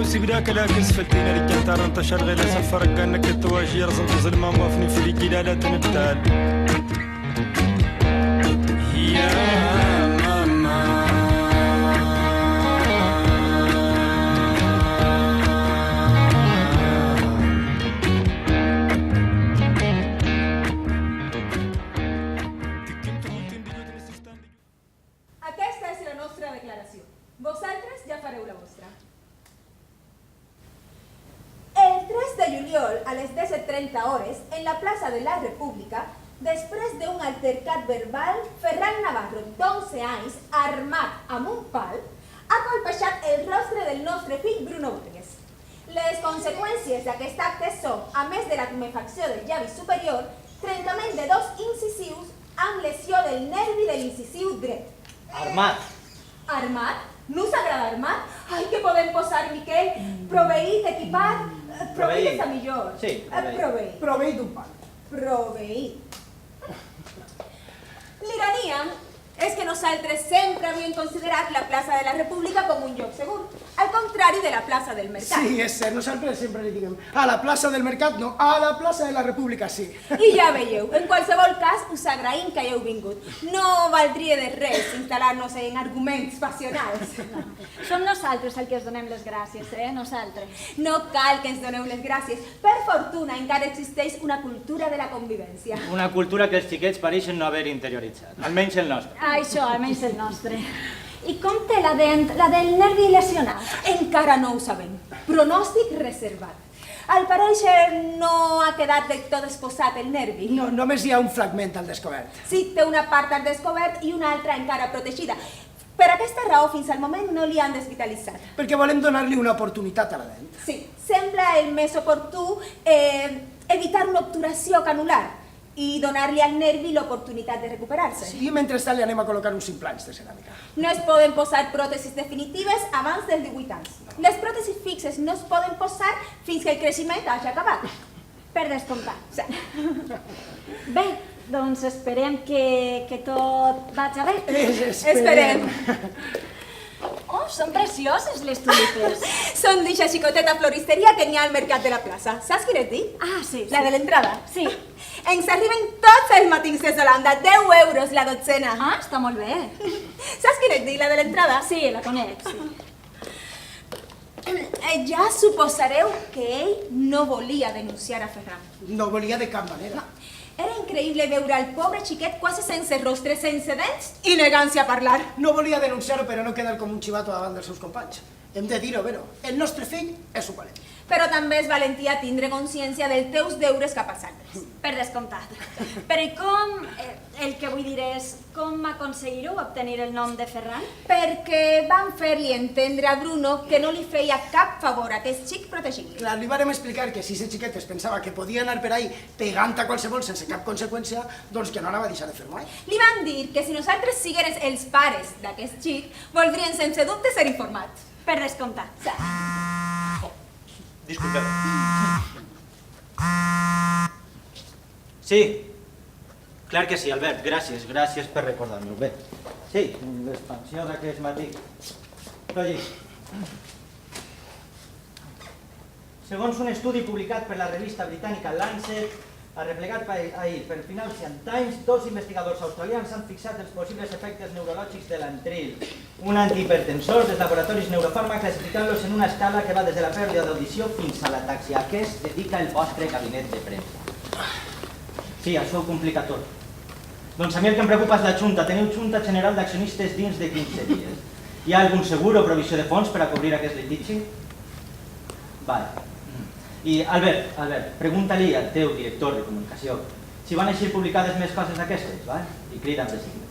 وسيبدا كلاكس فلتينا رجال تارن تشرغل سفر كانك التواجي رزم ظلمه موافني في رجال لا تنبتال يا Vosaltres ja fareu la vostra. El 3 de juliol, a les 17:30 hores, en la plaça de la República, després d'un altercat verbal, Ferran Navarro, d'11 anys, armat amb un pal, ha colpejat el rostre del nostre fill Bruno Burgues. Les conseqüències d'aquest acte són, a més de la tumefacció del llavi superior, trencament de 2 incisius amb lesió del nervi de l'incisiu dret. Armat. Armat? No us agrada armat? Ai, què podem posar, Miquel? Proveït, equipat... Proveït està millor. Sí, proveït. Proveït d'un pal. Proveït. L'ironia és que nosaltres sempre havíem considerat la plaça de la República com un lloc segur, al contrari de la plaça del Mercat. Sí, és cert, nosaltres sempre li diguem a la plaça del Mercat no, a la plaça de la República sí. I ja veieu, en qualsevol cas us agraïm que hagueu vingut. No valdria de res instal·lar-nos en arguments passionals. No. Som nosaltres el que us donem les gràcies, nosaltres. No cal que ens doneu les gràcies. Per fortuna encara existeix una cultura de la convivència. Una cultura que els xiquets pareixen no haver interioritzat, almenys el nostre. Això, almenys el nostre. I com té la del nervi lesionat? Encara no ho sabem. Pronòstic reservat. Al parèixer no ha quedat del tot exposat el nervi. No, només hi ha un fragment al descobert. Sí, té una part al descobert i una altra encara protegida. Per aquesta raó, fins al moment no li han desvitalitzat. Perquè volem donar-li una oportunitat a la dent. Sí, sembla el més oportú evitar una obturació canular i donar-li al nervi l'oportunitat de recuperar-se. Sí, mentrestant li anem a col·locar uns implants de ceràmica. No es poden posar pròtesis definitives abans dels 18 anys. Les pròtesis fixes no es poden posar fins que el creixement hagi acabat. Per descomptat. Bé, doncs esperem que tot vagi bé. Esperem. Oh, són precioses les tulipes. Són d'eixa xicoteta floristeria que n'hi ha al mercat de la plaça. Saps quin et dic? Ah, sí. La de l'entrada. Sí. Ens arriben tots els matins des d'Holanda, 10 euros la dotzena. Ah, està molt bé. Saps quin et dic, la de l'entrada? Sí, la conec, sí. Ja suposareu que ell no volia denunciar a Ferran. No volia de cap manera. Era increïble veure el pobre xiquet quasi sense rostre, sense dents i negant-se a parlar. No volia denunciar-ho, però no quedar com un xivato davant dels seus companys. Hem de dir-ho, però el nostre fill és un valent. Però també és valentia tindre consciència dels teus deures cap als altres. Per descomptat. Però i com, el que vull dir és, com aconseguir-ho, obtenir el nom de Ferran? Perquè van fer-li entendre a Bruno que no li feia cap favor a aquest xic protegir-li. Clar, li vàrem explicar que si aquest xiquet es pensava que podia anar per ahí pegant a qualsevol sense cap conseqüència, doncs que no anava a deixar de fer mai. Li van dir que si nosaltres siguérem els pares d'aquest xic, voldrien sense dubte ser informats. Per descomptat. Disculpeu. Sí, clar que sí, Albert, gràcies per recordar-m'ho. Bé, sí, l'expansió d'aquest matí. Oye, segons un estudi publicat per la revista britànica Lancet, arreplegat ahir per Financial Times, 2 investigadors australians han fixat els possibles efectes neurològics de l'antril, un antihipertensor dels laboratoris Neurofàrmac, classificant-los en una escala que va des de la pèrdua d'audició fins a l'atàxia. A què es dedica el vostre gabinet de premsa? Sí, això ho complica tot. Doncs a mi el que em preocupa és la Junta. Teniu Junta General d'Accionistes dins de 15 dies. Hi ha algun seguro o provisió de fons per a cobrir aquest litigi? Vale. I, Albert, pregunta-li al teu director de comunicació si van eixir publicades més coses d'aquestes, val? I crida de seguida.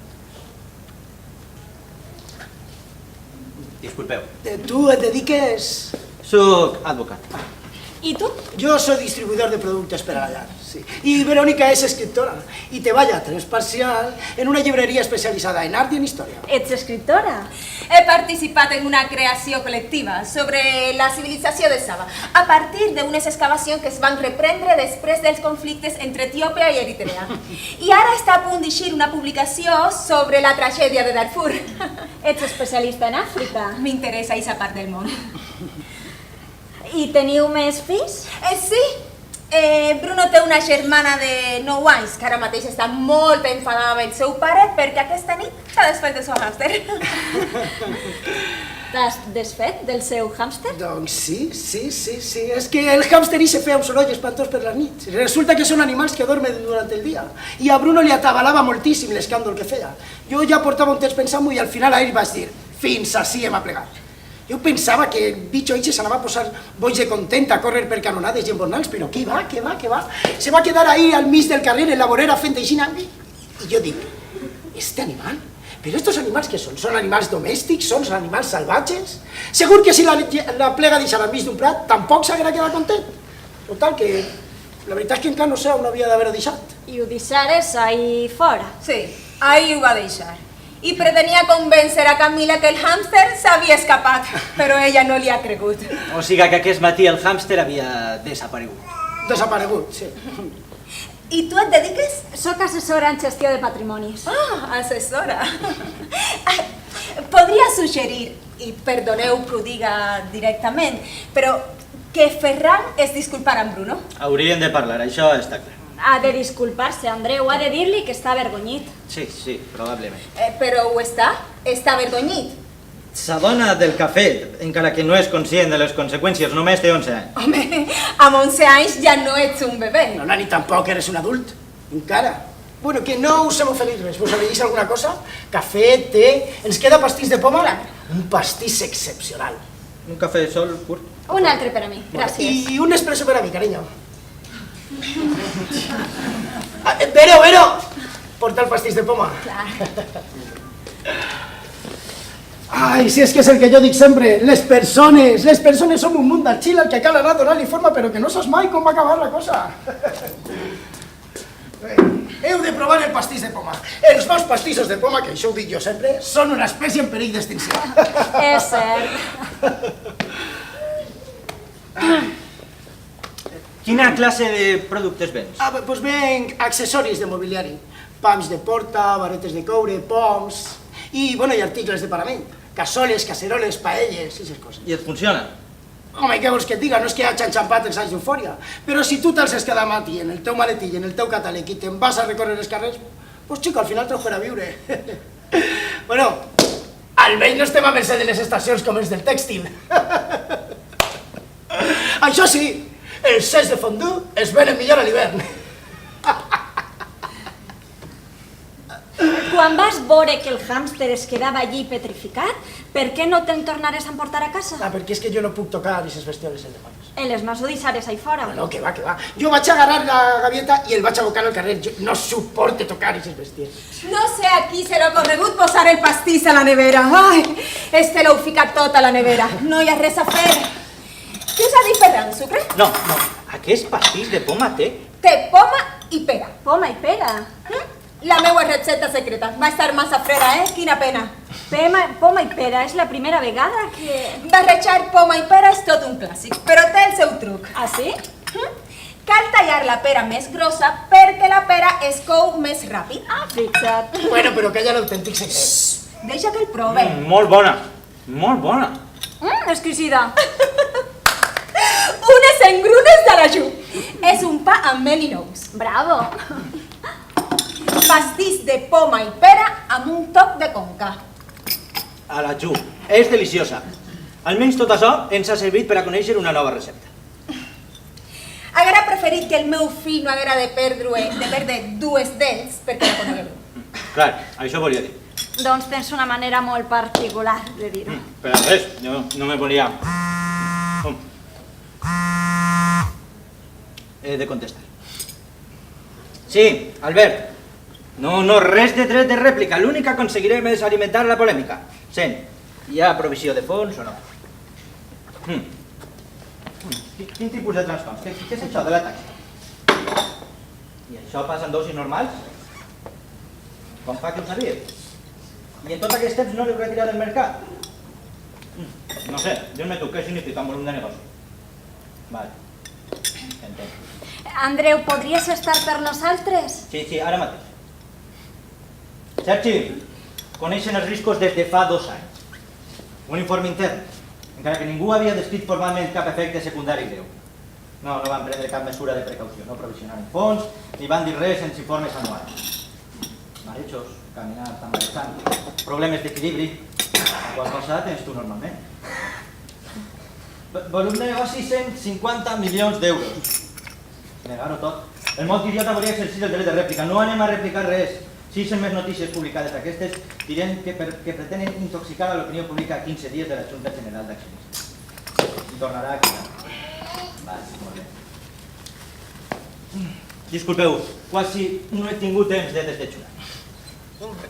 Disculpeu. Tu et dediques... Soc advocat. I tu? Jo soy distribuidor de productes per a la llar, sí. I Verónica és escriptora i treballa a temps parcial en una llibreria especialitzada en art i en història. Ets escriptora? He participat en una creació col·lectiva sobre la civilització de Saba, a partir d'unes excavacions que es van reprendre després dels conflictes entre Etiòpia i Eritrea. I ara està a punt d'eixir una publicació sobre la tragèdia de Darfur. Ets especialista en Àfrica? M'interessa aquesta part del món. I teniu més fills? Sí. Bruno té una germana de 9 anys que ara mateix està molt enfadada amb el seu pare perquè aquesta nit s'ha desfet del seu hàmster. T'has desfet del seu hàmster? Doncs sí. És que el hàmster se feia un soroll espantós per les nits. Resulta que són animals que dormen durant el dia. I a Bruno li atabalava moltíssim l'escàndol que feia. Jo ja portava un temps pensant-m'ho i al final a ell vaig dir fins ací hem aplegat. Jo pensava que el bitxo eixe s'anava a posar boig de content a córrer per canonades i embonals, però què va. Se va quedar ahí al mig del carrer en la vorera fent aixina. I jo dic, este animal? Però estos animals què són? Són animals domèstics? Són animals salvatges? Segur que si la plega deixar al mig d'un prat tampoc s'haguera quedat content. Total, que la veritat és que encara no sé on havia d'haver-ho deixat. I ho deixares ahí fora? Sí, ahí ho va deixar. I pretenia convèncer a Camila que el hàmster s'havia escapat, però ella no li ha cregut. O sigui que aquest matí el hàmster havia desaparegut. Desaparegut, sí. I tu et dediques? Soc assessora en gestió de patrimonis. Ah, assessora. Podria suggerir, i perdoneu que ho diga directament, però que Ferran es disculpara amb Bruno. Haurien de parlar, això està clar. Ha de disculpar-se, Andreu, ha de dir-li que està avergonyit. Sí, probablement. Però ho està? Està avergonyit? S'adona del cafè, encara que no és conscient de les conseqüències, només té 11 anys. Home, amb 11 anys ja no ets un bebè. No, ni tampoc eres un adult, encara. Bueno, que no us hem oferit res, vos afegís alguna cosa? Cafè, té, ens queda pastís de poma? Un pastís excepcional. Un cafè sol, curt. Un altre per a mi, gràcies. I un espresso per a mi, carinyo. Vero! Porta el pastís de poma. Clar. Ai, si és que és el que jo dic sempre, les persones som un munt d'arxil al que cal anar a donar-li forma, però que no saps mai com va acabar la cosa. Heu de provar el pastís de poma. Els meus pastissos de poma, que això ho dic jo sempre, són una espècie en perill d'extinció. És cert. Quina classe de productes vens? Doncs venc accessoris de mobiliari. Pams de porta, varetes de coure, poms i articles de parament. Cassoles, caceroles, paelles i aquestes coses. I et funciona? Home, què vols que et diga? No és que hagi enxampat els anys d'eufòria, però si tu te'ls has quedat matí en el teu maletí i en el teu catàleg i te'n vas a recórrer els carrers, doncs xico, al final treus per a viure. Bueno, almenys no estem a mercè de les estacions com els del tèxtil. Això sí, els sets de fondue es venen millor a l'hivern. Quan vas veure que el hàmster es quedava allí petrificat, per què no te'l tornares a emportar a casa? Perquè és que jo no puc tocar aquestes bestioles en demons. Les no s'ho deixares ahí fora. No, que va. Jo vaig agarrar la gavieta i el vaig abocar al carrer. Jo no suporto tocar aquestes bestioles. No sé a qui se l'ha corregut posar el pastís a la nevera. Ai, este l'heu ficat tot a la nevera. No hi ha res a fer. Què us ha dit Ferran, sucre? No, aquest pastís de poma té. Té poma i pera. Poma i pera. La meua recepta secreta. Va estar massa freda, Quina pena. Poma i pera, és la primera vegada que... Barrejar poma i pera és tot un clàssic, però té el seu truc. Ah, sí? Cal tallar la pera més grossa perquè la pera es cou més ràpid. Ah, fixa't. Bueno, però que hi ha l'autèntic secret. Deixa que el prove. Molt bona, molt bona. Exquisida. Unes engrunes de la Ju. És un pa amb mel i nous. Bravo. Pastís de poma i pera amb un toc de conca. A la Ju, és deliciosa. Almenys tot això ens ha servit per a conèixer una nova recepta. Haguera preferit que el meu fill no haguera de perdre dues dents perquè la conegueu. Clar, això volia dir. Doncs tens una manera molt particular de dir-ho. Però res, jo no me volia... He de contestar. Sí, Albert. No, res de dret de rèplica. L'únic que aconseguirem és alimentar la polèmica. Sent, hi ha provisió de fons o no? Quin tipus de trastorns? Què és això de la taxa? I això passa en dosis normals? Com fa que ho sabia? I en tot aquest temps no l'heu retirat del mercat? No sé, digue'm tu, què significa un volum de negoci? Vale, entenc. Andreu, podries estar per nosaltres? Sí, ara mateix. Sergi, coneixen els riscos des de fa 2 anys. Un informe intern encara que ningú havia descrit formalment cap efecte secundari greu. No van prendre cap mesura de precaució, no provisionaren fons, ni van dir res en informes anuals. Marejos, caminar tambalejant, problemes d'equilibri, qual cosa tens tu normalment. Volum de negoci 150 milions d'euros. Negar-ho tot. El molt idiota volia exercir el dret de rèplica. No anem a replicar res. Si són més notícies publicades d'aquestes, direm que pretenen intoxicar a l'opinió pública a 15 dies de la Junta General d'Accionistes. I tornarà a quedar. Molt bé. Disculpeu, quasi no he tingut temps de desdeixurar.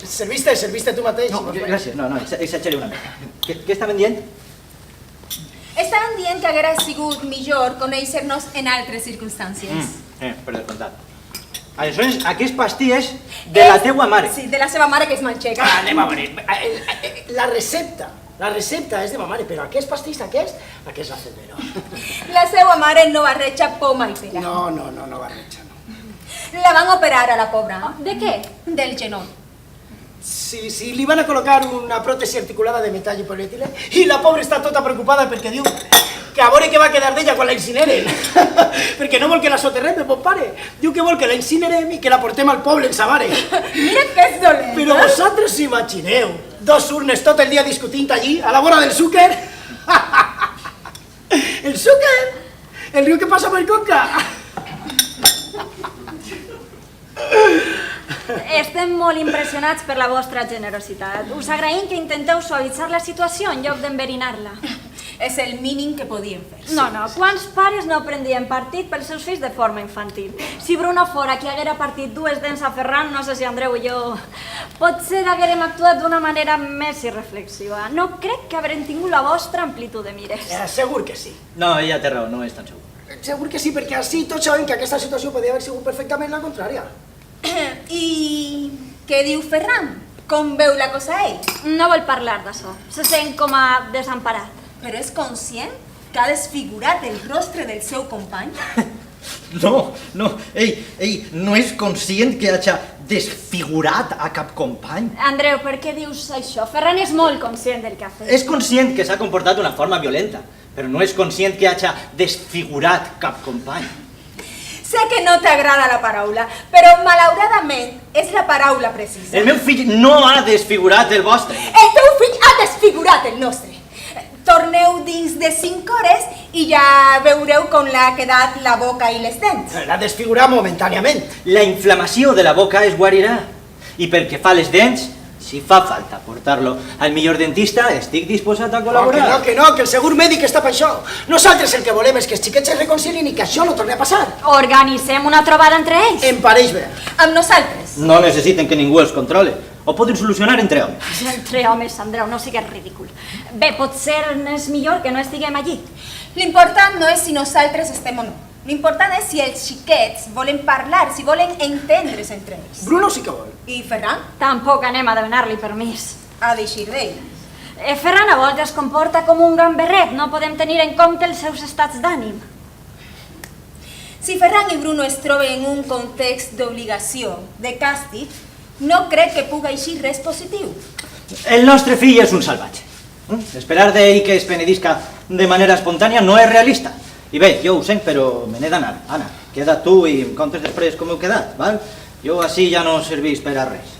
Serviste tu mateix. No, gràcies, no, exagere una mica. Què estaven dient? Estaven dient que haguera sigut millor conèixer-nos en altres circumstàncies. Per descomptat. Aleshores, aquest pastí és de la teua mare. Sí, de la seva mare, que és manxeca. Anem a veure. La recepta és de ma mare, però aquest pastís, aquest la Cedrero. La seva mare no barreja poma i pera. No barreja, no. La van operar a la pobra. De què? Del genoll. Sí, li van a col·locar una pròtesi articulada de metall i polietilè i la pobra està tota preocupada perquè diu que a veure què va quedar d'ella quan la incineren. Perquè no vol que la soterrem, bon pare. Diu que vol que la incinerem i que la portem al poble en sa mare. Mira que és dolent. Però vosaltres imagineu 2 urnes tot el dia discutint allí, a la vora del Xúquer. El Xúquer? El riu que passa per Conca. Estem molt impressionats per la vostra generositat. Us agraïm que intenteu suavitzar la situació en lloc d'enverinar-la. És el mínim que podíem fer. No, quants pares no prendrien partit pels seus fills de forma infantil? Si Bruno fora qui haguera partit 2 dents a Ferran, no sé si Andreu i jo... Potser haguérem actuat d'una manera més irreflexiva. No crec que haurem tingut la vostra amplitud de mires. Segur que sí. No, ella té raó, no és tan segur. Segur que sí, perquè així tots sabem que aquesta situació podria haver sigut perfectament la contrària. I què diu Ferran? Com veu la cosa ell? No vol parlar d'això. Se sent com a desemparat. Però és conscient que ha desfigurat el rostre del seu company? No, ell no és conscient que hagi desfigurat a cap company. Andreu, per què dius això? Ferran és molt conscient del que ha fet. És conscient que s'ha comportat d'una forma violenta, però no és conscient que hagi desfigurat cap company. Sé que no t'agrada la paraula, però malauradament és la paraula precisa. El meu fill no ha desfigurat el vostre. El teu fill ha desfigurat el nostre. Torneu dins de 5 hores i ja veureu com l'ha quedat la boca i les dents. L'ha desfigurat momentàniament. La inflamació de la boca es guarirà. I pel que fa a les dents, si fa falta portar-lo al millor dentista, estic disposat a col·laborar. Que el segur mèdic està per això. Nosaltres el que volem és que els xiquets es reconcilin i que això no torni a passar. Organitzem una trobada entre ells. Em pareix bé. Amb nosaltres. No necessiten que ningú els controle. Ho poden solucionar entre homes. Entre homes, Andreu, no sigues ridícul. Bé, potser és millor que no estiguem allí. L'important no és si nosaltres estem o no. L'important és si els xiquets volen parlar, si volen entendre's entre ells. Bruno sí que vol. I Ferran? Tampoc anem a demanar-li permís. Ha d'eixir d'ell. Ferran a voltes es comporta com un gamberret. No podem tenir en compte els seus estats d'ànim. Si Ferran i Bruno es troben en un context d'obligació, de càstig, no crec que pugui eixir res positiu. El nostre fill és un salvatge. Esperar d'ell que es penedisca de manera espontània no és realista. I bé, jo ho sent, però me n'he d'anar. Anna, queda tu i em contes després com heu quedat, val? Jo així ja no servís per a res.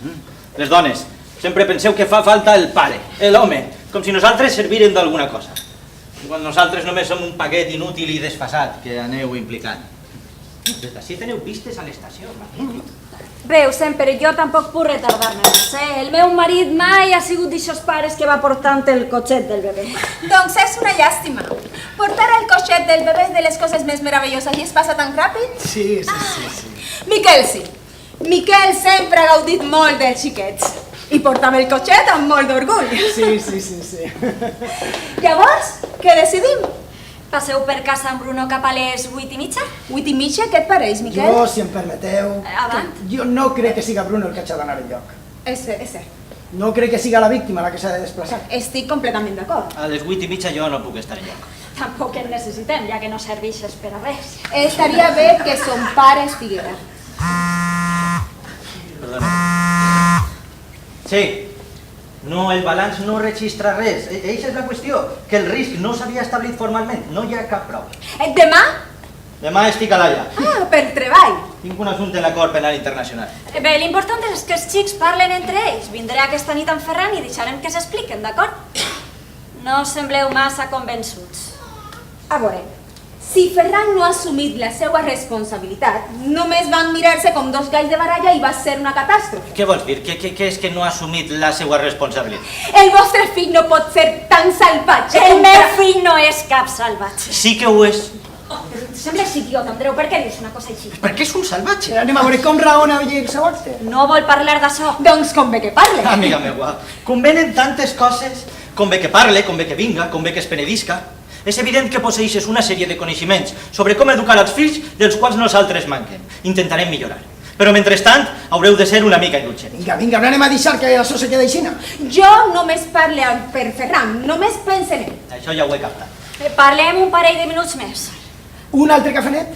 Les dones, sempre penseu que fa falta el pare, l'home, com si nosaltres servirem d'alguna cosa. Quan nosaltres només som un paquet inútil i desfasat que aneu implicant. Des d'ací teniu pistes a l'estació. Bé, ho sent, però jo tampoc puc retardar-me més. El meu marit mai ha sigut d'aixòs pares que va portant el cotxet del bebè. Doncs és una llàstima. Portar el cotxet del bebè és de les coses més meravelloses i es passa tan ràpid. Sí. Miquel sí. Miquel sempre ha gaudit molt dels xiquets. I portava el cotxet amb molt d'orgull. Sí. Llavors, què decidim? Passeu per casa amb Bruno cap a les 8:30? 8:30, què et pareix, Miquel? Jo, si em permeteu... Avant. Jo no crec que siga Bruno el que ha d'anar enlloc. És cert. No crec que siga la víctima la que s'ha de desplaçar. Estic completament d'acord. A les 8:30 jo no puc estar enlloc. Tampoc en necessitem, ja que no serveixes per a res. Estaria bé que son pares Figuera. Perdona. Sí, No, el balanç no registra res. Eixa és la qüestió, que el risc no s'havia establit formalment. No hi ha cap prova. Demà? Demà estic a l'Haia. Ah, per treball. Tinc un assumpte en la Cort Penal Internacional. Bé, l'important és que els xics parlen entre ells. Vindré aquesta nit amb Ferran i deixarem que s'expliquen, d'acord? No sembleu massa convençuts. A veure, si Ferran no ha assumit la seva responsabilitat, només van mirar-se com dos galls de baralla i va ser una catàstrofe. Què vols dir? Què és que no ha assumit la seva responsabilitat? El vostre fill no pot ser tan salvatge. El meu fill no és cap salvatge. Sí que ho és. Sembles idiot, Andreu, per què dius una cosa així? Perquè és un salvatge. Anem a veure com raona el Sabaste. No vol parlar d'això. Doncs convé que parle. Amiga meua, convenen tantes coses. Convé que parle, convé que vinga, convé que es penedisca. És evident que posseeixes una sèrie de coneixements sobre com educar els fills dels quals nosaltres manquen. Intentarem millorar. Però mentrestant haureu de ser una mica indulgents. Vinga, no anem a deixar que això se quedi així. Jo només parle per Ferran, només pense en ell. Això ja ho he captat. Parlem un parell de minuts més. Un altre cafenet?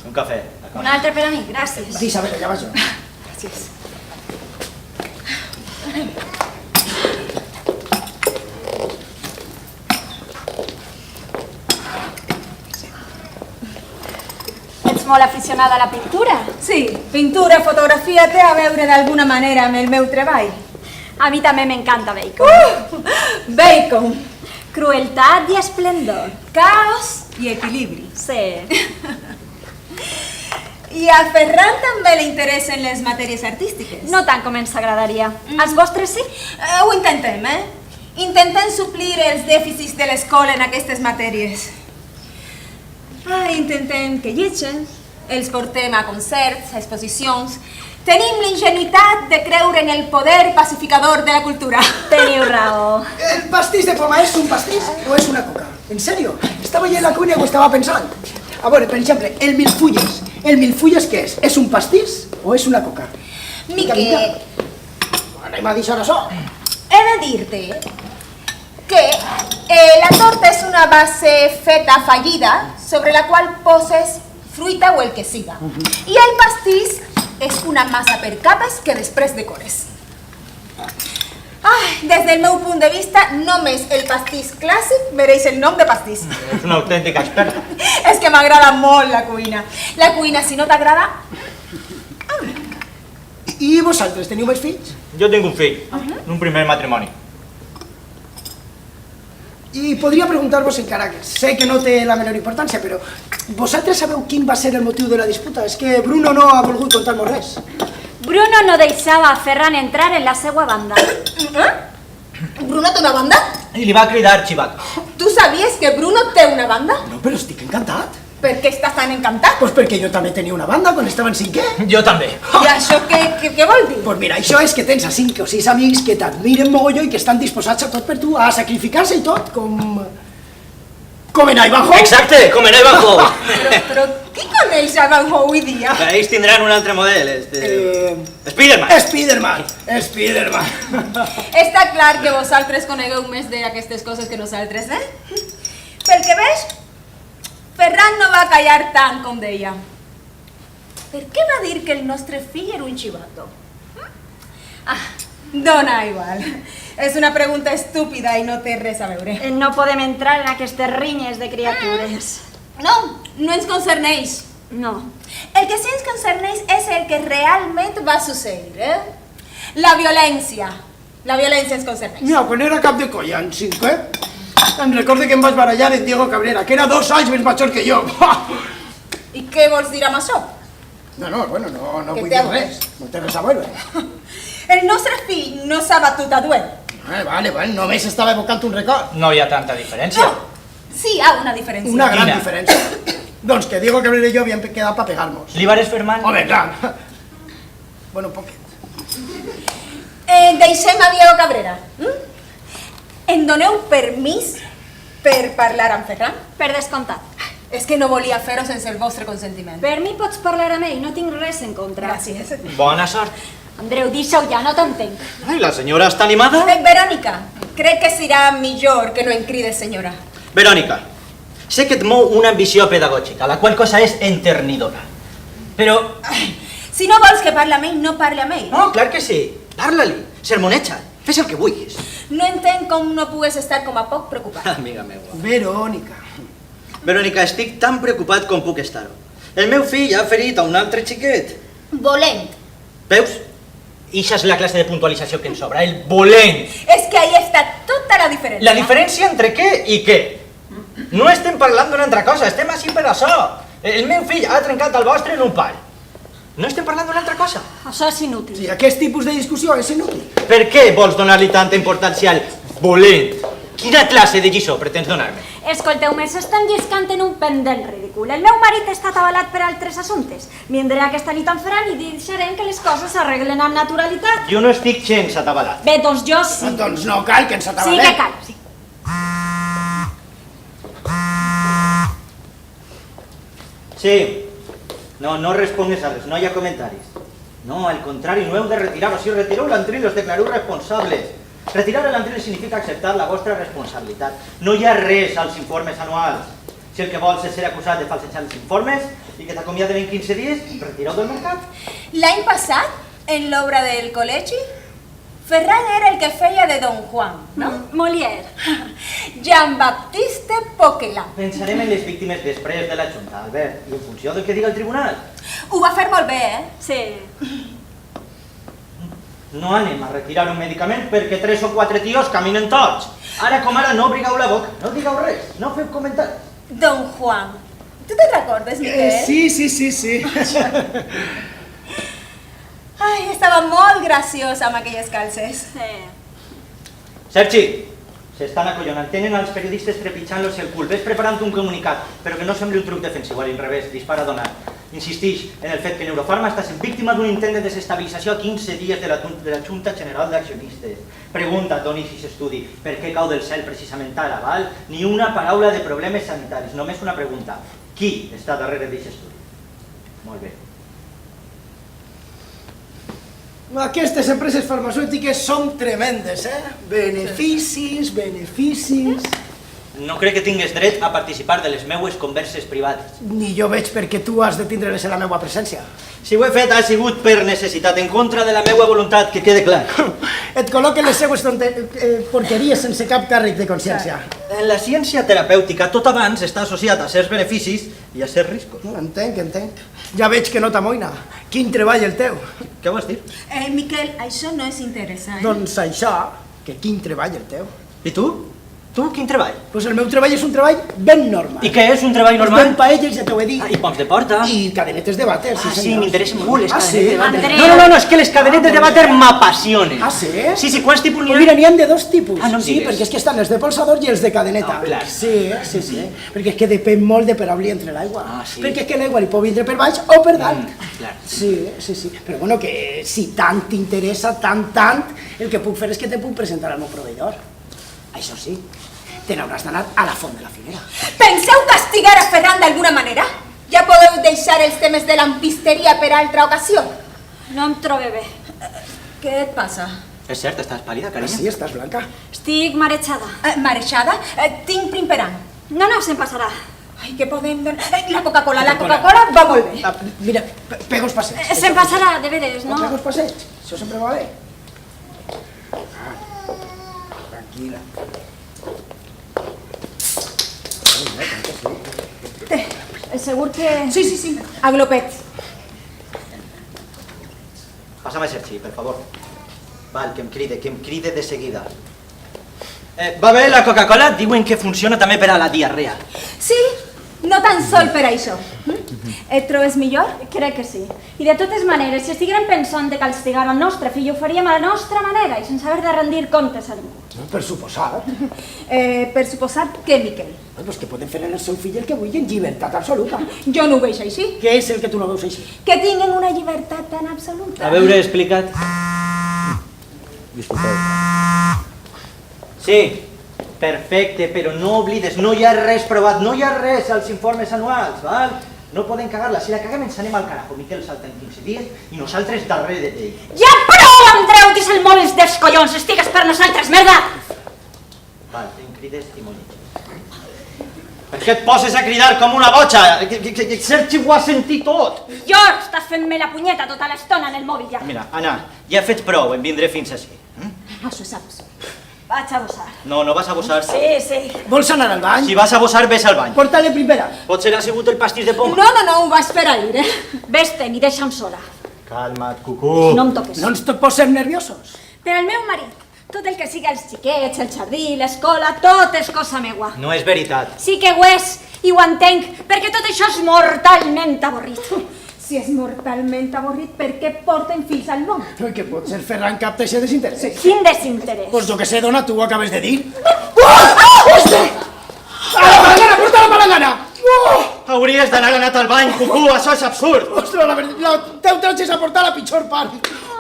Un cafè. Un altre per a mi, gràcies. Sí, Isabel, ja vaig jo. Gràcies. Ets molt aficionada a la pintura? Sí, pintura, fotografia té a veure d'alguna manera amb el meu treball. A mi també m'encanta Bacon. Bacon, Crueltat i esplendor. caos i equilibri. Sí. I a Ferran també li interessen les matèries artístiques. No tant com ens agradaria. Els vostres sí? Ho intentem, Intentem suplir els dèficits de l'escola en aquestes matèries. Intentem que llegeixen, els portem a concerts, a exposicions. Tenim l'ingenuïtat de creure en el poder pacificador de la cultura. Teniu raó. ¿El pastís de poma es un pastís o es una coca? ¿En serio? Estaba yo en la cuina y ho estaba pensando. A veure, per exemple, el milfulles. ¿El milfulles què és? ¿Es un pastís o es una coca? Miquel, Anem a deixar això. he de dir-te que la torta és una base feta fallida sobre la qual poses fruita o el que siga. I el pastís és una massa per capes que després decores. Des del meu punt de vista, només el pastís clàssic mereix el nom de pastís. És una autèntica experta. És que m'agrada molt la cuina. La cuina, si no t'agrada... I vosaltres teniu més fills? Jo tinc un fill, en un primer matrimoni. I podria preguntar-vos encara, que sé que no té la menor importància, però vosaltres sabeu quin va ser el motiu de la disputa? És que Bruno no ha volgut contar-nos res. Bruno no deixava a Ferran entrar en la seva banda. Bruno té una banda? I li va cridar Chivato. Tu sabies que Bruno té una banda? No, però estic encantat. Per què estàs tan encantat? Pues perquè jo també tenia una banda quan estava en cinquè. Jo també. I això què vol dir? Pues mira, això és que tens a 5 o 6 amics que t'admiren mogolló i que estan disposats a tot per tu, a sacrificar-se i tot, com en Ivanhoe. Exacte, com en Ivanhoe. Però qui coneix Ivanhoe avui dia? Ells tindran un altre model, Spiderman. Spiderman. Està clar que vosaltres conegueu més d'aquestes coses que nosaltres, Pel que veig, Ferran no va callar tant com deia. Per què va dir que el nostre fill era un xivato? Dona igual. És una pregunta estúpida i no té res a veure. No podem entrar en aquestes rinyes de criatures. No ens concerneix. No. El que sí ens concerneix és el que realment va succeir, La violència. La violència ens concerneix. Mira, quan era cap de colla, en cinquè, em recordo que em vaig barallar en Diego Cabrera, que era 2 anys més major que jo. I què vols dir amb això? No, bueno, no Que vull té dir a veure? res. No té res a veure. El nostre fill no s'ha batut a duel. Vale, només estava evocant un record. No hi ha tanta diferència. No, sí hi ha una diferència. Una gran Quina? diferència. Doncs que Diego Cabrera i jo havíem quedat per pegar-nos. Li vares fer mal? Home, clar. Bueno, un poquet. Deixem a Diego Cabrera. Em doneu permís per parlar amb Ferran? Per descomptat. És que no volia fer-ho sense el vostre consentiment. Per mi pots parlar amb ell, no tinc res en contra. Gràcies. Bona sort. Andreu, deixa-ho ja, no t'entenc. Ai, la senyora està animada? Verònica, crec que serà millor que no em crides senyora. Verònica, sé que et mou una ambició pedagògica, la qual cosa és enternidora. Però... Si no vols que parli amb ell, no parli amb ell. No, clar que sí. Parla-li, sermoneja. Fes el que vulguis. No entenc com no pugues estar com a poc preocupat. Amiga meua. Verònica. Verònica, estic tan preocupat com puc estar-ho. El meu fill ha ferit a un altre xiquet. Volent. Veus? Ixa és la classe de puntualització que ens sobra, el volent. És que ahí està tota la diferència. La diferència entre què i què? No estem parlant d'una altra cosa, estem així per això. El meu fill ha trencat el vostre en un pal. No estem parlant d'una altra cosa. Això és inútil. Sí, aquest tipus de discussió és inútil. Per què vols donar-li tanta importància al volent? Quina classe de lliçó pretens donar-me? Escolteu-me, s'estan lliscant en un pendent ridícul. El meu marit està atabalat per altres assumptes. Vindré aquesta nit en Ferran i deixarem que les coses s'arreglen amb naturalitat. Jo no estic gens atabalat. Bé, doncs jo sí. Doncs no cal que ens Sí atabalem. que cal, sí. Sí. No respongues a res, no hi ha comentaris. No, al contrari, no heu de retirar-ho. Si retireu l'entril, us declareu responsables. Retirar l'entril significa acceptar la vostra responsabilitat. No hi ha res als informes anuals. Si el que vols és ser acusat de falsejar els informes i que t'acomiaden en 15 dies, retireu del mercat. L'any passat, en l'obra del col·legi, Ferran era el que feia de Don Juan, no? Molière. Jean-Baptiste Poquelin. Pensarem en les víctimes després de la Junta, Albert, i en funció del que diga el tribunal. Ho va fer molt bé, Sí. No anem a retirar un medicament perquè 3 o 4 tios caminen tots. Ara com ara no obrigueu la boca, no digueu res, no feu comentaris. Don Juan. Tu te'n recordes, Miquel? Sí. Ai, estava molt graciós amb aquelles calces. Sí. Sergi, s'estan acollonant, tenen els periodistes trepitjant-los el cul, ves preparant un comunicat, però que no sembli un truc defensiu, al revés, dispara a donar. Insistix en el fet que Neurofarma està sent víctima d'un intent de desestabilització a 15 dies de la Junta General d'Accionistes. Pregunta, Toni, si s'estudi, per què cau del cel precisament ara, val? Ni una paraula de problemes sanitaris, només una pregunta. Qui està darrere d'aquest estudi? Molt bé. Aquestes empreses farmacèutiques són tremendes, Beneficis. No crec que tingues dret a participar de les meues converses privades. Ni jo veig perquè tu has de tindre-les en la meva presència. Si ho he fet ha sigut per necessitat, en contra de la meva voluntat, que quede clar. Et col·loquen les seues porqueries sense cap càrrec de consciència. En la ciència terapèutica tot abans està associat a certs beneficis i a certs riscos. Entenc. Ja veig que no t'amoïna. Quin treball el teu? Què vols dir? Miquel, això no és interessant. Doncs això, que quin treball el teu. I tu? Tu, quin treball? Doncs el meu treball és un treball ben normal. I què és un treball Ben normal? paelles, ja t'ho he dit. I poms de porta? I cadenetes de vàter, sí Sí, senyor. m'interessen molt les Ah, cadenetes sí? de vàter. Andreu. No, és que les cadenetes de vàter m'apassionen. Ah, sí? Sí, quants tipus n'hi Pues ha? mira, n'hi ha de dos tipus. Ah, no em sí, digues. perquè és que estan els de polsador i els de cadeneta. Ah, clar. Sí. Perquè és que depèn molt de per on li entre l'aigua. Ah, sí. Perquè és que l'aigua li pot vindre per baix o per dalt. clar. Sí. Però bueno, que si tant t'interessa, tant, el que puc fer és que te puc presentar al meu proveïdor. Això sí, te n'hauràs d'anar a la font de la Figuera. Penseu castigar a Ferran d'alguna manera? Ja podeu deixar els temes de lampisteria per altra ocasió. No em trobe bé. Què et passa? És cert, estàs pàl·lida, Ah, carinyo? sí, estàs blanca. Estic marejada. Marejada? Tinc primperant. No, se'm passarà. Ai, què podem donar? La Coca-Cola va molt bé. Ah, mira, pega uns passeigs. Se'm passarà, de veres, no? Pega uns passeigs, això sempre va bé. Tranquil·la. Segur que... Sí. A glopets. Passa'm a Sergi, per favor. Val, que em cride de seguida. Va bé la Coca-Cola? Diuen que funciona també per a la diarrea. Sí, no tan sol per això. Et trobes millor? Crec que sí. I de totes maneres, si estiguérem pensant de castigar el nostre fill, ho faríem a la nostra manera i sense haver de rendir comptes a ningú. Per suposat. Per suposat que, Miquel. Pues que poden fer en el seu fill el que vulgui en llibertat absoluta. Jo no ho veig així. Què és el que tu no veus així? Que tinguin una llibertat tan absoluta. A veure, explica't. Disculpeu. Sí, perfecte, però no oblides, no hi ha res provat, no hi ha res als informes anuals, val? No poden cagar-la, si la caguem ens anem al carajo. Miquel salta en 15 dies i nosaltres darrere d'ell. Ja prou, Andreu, dis el mòbils dels collons, estigues per nosaltres, merda! Val, te'n crides timonet. Per què et poses a cridar com una boja? Que Sergi ho ha sentit tot. George, estàs fent-me la punyeta tota l'estona en el mòbil ja. Mira, Anna, ja he fet prou en vindre fins ací. Això és absurd. Vaig a bossar. No, no vas a bossar. Sí. Vols anar al bany? Si vas a bossar, ves al bany. Porta-le primera. Potser ha sigut el pastís de poma. No, ho va esperar ir, Vés-te'n i deixa'm sola. Calma't, cucú. No em toques. No ens posem nerviosos. Per al meu marit, tot el que siga els xiquets, el jardí, l'escola, tot és cosa meua. No és veritat. Sí que ho és, i ho entenc, perquè tot això és mortalment avorrit. Si és mortalment avorrit, per què porten fills al món? Però que pot ser Ferran cap d'això desinterès. Quin desinterès. Pues jo que sé, dona, tu ho acabes de dir. Hosti! A la palangana, porta la palangana! Hauries d'anar anat al bany, cucú, això és absurd. Ostres, la veritat, teu tratges a portar la pitjor part.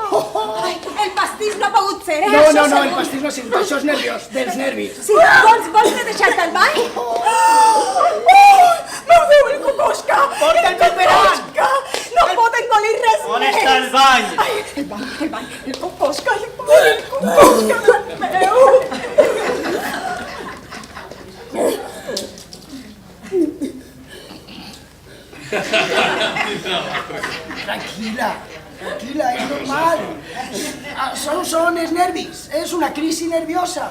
Ai, el pastís no ha pogut ser, No, Això el segur. pastís no ha sigut, això és nerviós, dels nervis. Sí, vols que deixar-te al bany? Meu Déu, el Cucusca! Porta el cooperant! No pot engolir res On està el bany? El Cucusca, el Cucusca, Déu meu! Tranquila, és normal. Són els nervis, és una crisi nerviosa.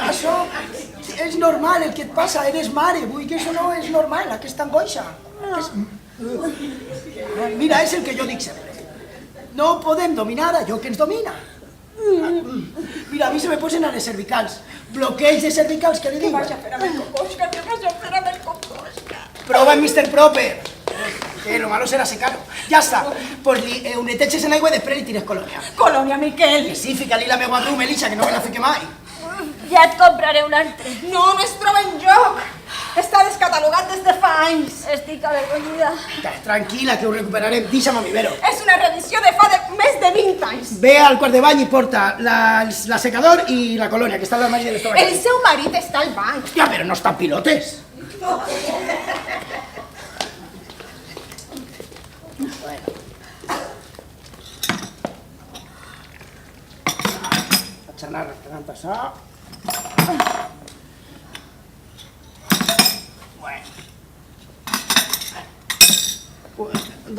Això és normal, el que et passa, eres mare, vull que això no és normal, aquesta angoixa. Mira, és el que jo dic sempre. No podem dominar allò que ens domina. Mira, a mi se me posen a les cervicals, bloqueig de cervicals, què li dic? Vaig a fer amb el Cucusca, que vaig a fer amb el Cucusca. Prova en Mr. Proper. Que lo malo será secarlo. Ya está. Pues ho neteges en aigua i després li tires colònia. Colònia, Miquel. Que sí, fica-li la meva rum, Elisa, que no me la fique mai. Ja et compraré un altre. No es troba enlloc. Està descatalogat des de fa anys. Estic avergonyida. Tranquil·la, que ho recuperarem. Deixa'm a mi, Vero. És una reedició de fa més de 20 anys. Ve al quart de bany i porta la secador i la colònia, que està a l'armari de les El tovalles. seu marit està al bany. Hòstia, però no estan pilotes. Vaig anar rectanant això.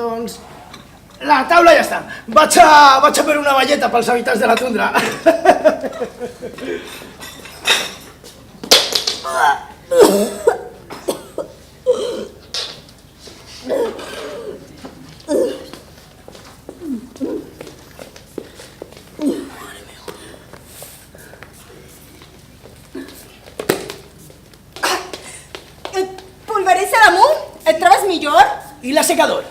Doncs la taula ja està. Vaig a fer una balleta pels habitants de la tundra. Pulveritza damunt? Et trobes millor? I la secador?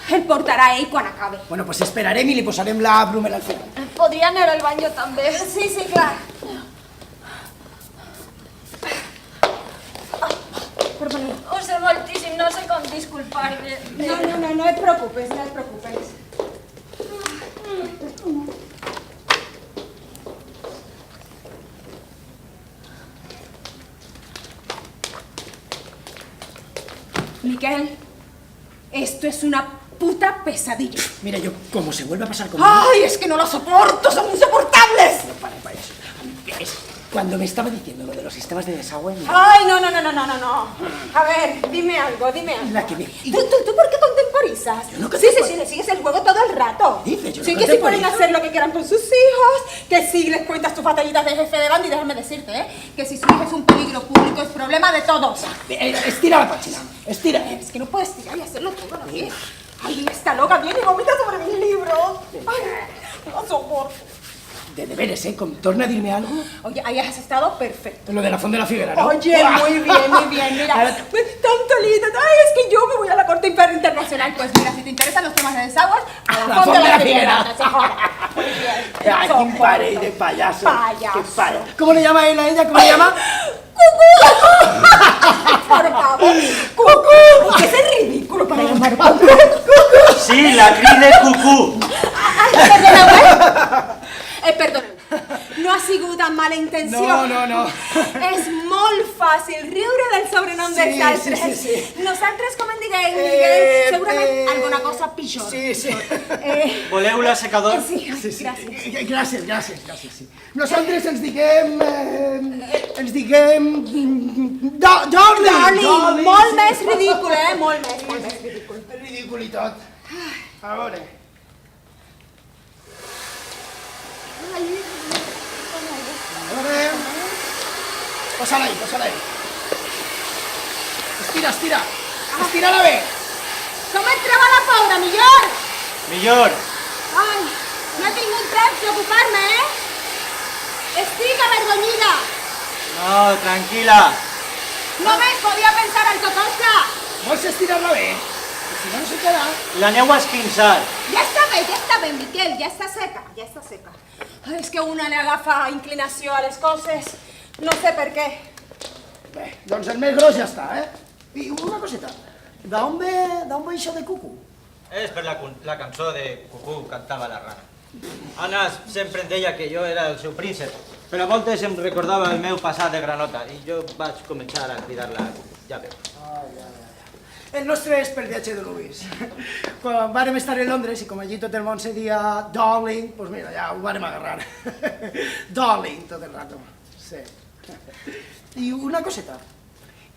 El portarà ell quan acabe. Bueno, pues esperarem i li posarem la brumel al final. Podria anar al bany jo també. Sí, clar. Ho sé moltíssim, no sé com disculpar-me. No et preocupes, no et preocupes. Miquel, esto es una puta pesadilla. Mira, yo, como se vuelve a pasar conmigo... ¡Ay, es que no lo soporto! ¡Son insoportables! Para eso. Cuando me estaba diciendo lo de los sistemas de desagüe... mira, ¡Ay, no! A ver, dime algo. la que me... ¿Tú por qué contemporizas? Yo no Sí, le sigues el juego todo el rato. Dice, yo no Sí, que sí pueden contemporizo. hacer lo que quieran con sus hijos, que sí les cuentas tus batallitas de jefe de banda y déjame decirte, que si su hijo es un peligro público es problema de todos. Estira la página, estira. Es que no puedes tirar y hacerlo todo a la vez. Ay, esta loca viene y vomita sobre mis libros. Ay, no soporto. De deberes, torna a dirme algo. Oye, ahí has estado perfecto. Lo de la Font de la Figuera, ¿no? Oye, ¡Buah! muy bien, mira. Ahora- Tanto lindo. Ay, es que yo me voy a la Corte Internacional. Pues mira, si te interesan los temas de desaguas, a la Font de la Figuera. No se joda. Muy bien. Ay, qué parey de payaso. Payaso. Qué pare. ¿Cómo le llama él a ella? ¿Cómo le llama? Por favor. ¡Cucú! ¿Qué es el ridículo para llamar cucú? Sí, la cride cucú. Ai, perdoneu. Perdoneu. No ha sigut amb mala intenció. No. És molt fàcil riure del sobrenom Sí, dels altres. sí. Nosaltres, com en diguem, segurament alguna cosa pitjor. Sí. Voleu la secador? Sí, Sí. gràcies. Gràcies, sí. Nosaltres ens diguem... Darling, molt més ridícul, molt més ridícul. Ridícul i tot. A veure... Posa-la ahí, posa-la ahí. Estira, estira. Estira-la bé. Com et troba la fauna, millor? Millor. Ai, no he tingut temps d'ocupar-me, Estic avergonyida. No, tranquil·la. Només podia pensar al Cocosca. Vols estirar-la bé? Si no, no se queda. L'aneu a esquinçar. Ja està bé, Miquel, ja està seca. Ai, és que una li agafa inclinació a les coses. No sé per què. Bé, doncs el més gros ja està, I una coseta. D'on ve això de cucu? És per la cançó de Cucú cantava la rana. Anna sempre em deia que jo era el seu príncep, però a voltes em recordava el meu passat de granota i jo vaig començar a cridar-la Cucú, ja veu. El nostre és pel viatge de l'Ubis. Quan vàrem estar a Londres i com allí tot el món se dia Darling, doncs mira, ja ho vàrem agarrar. Darling, tot el rato. Sí. I una coseta,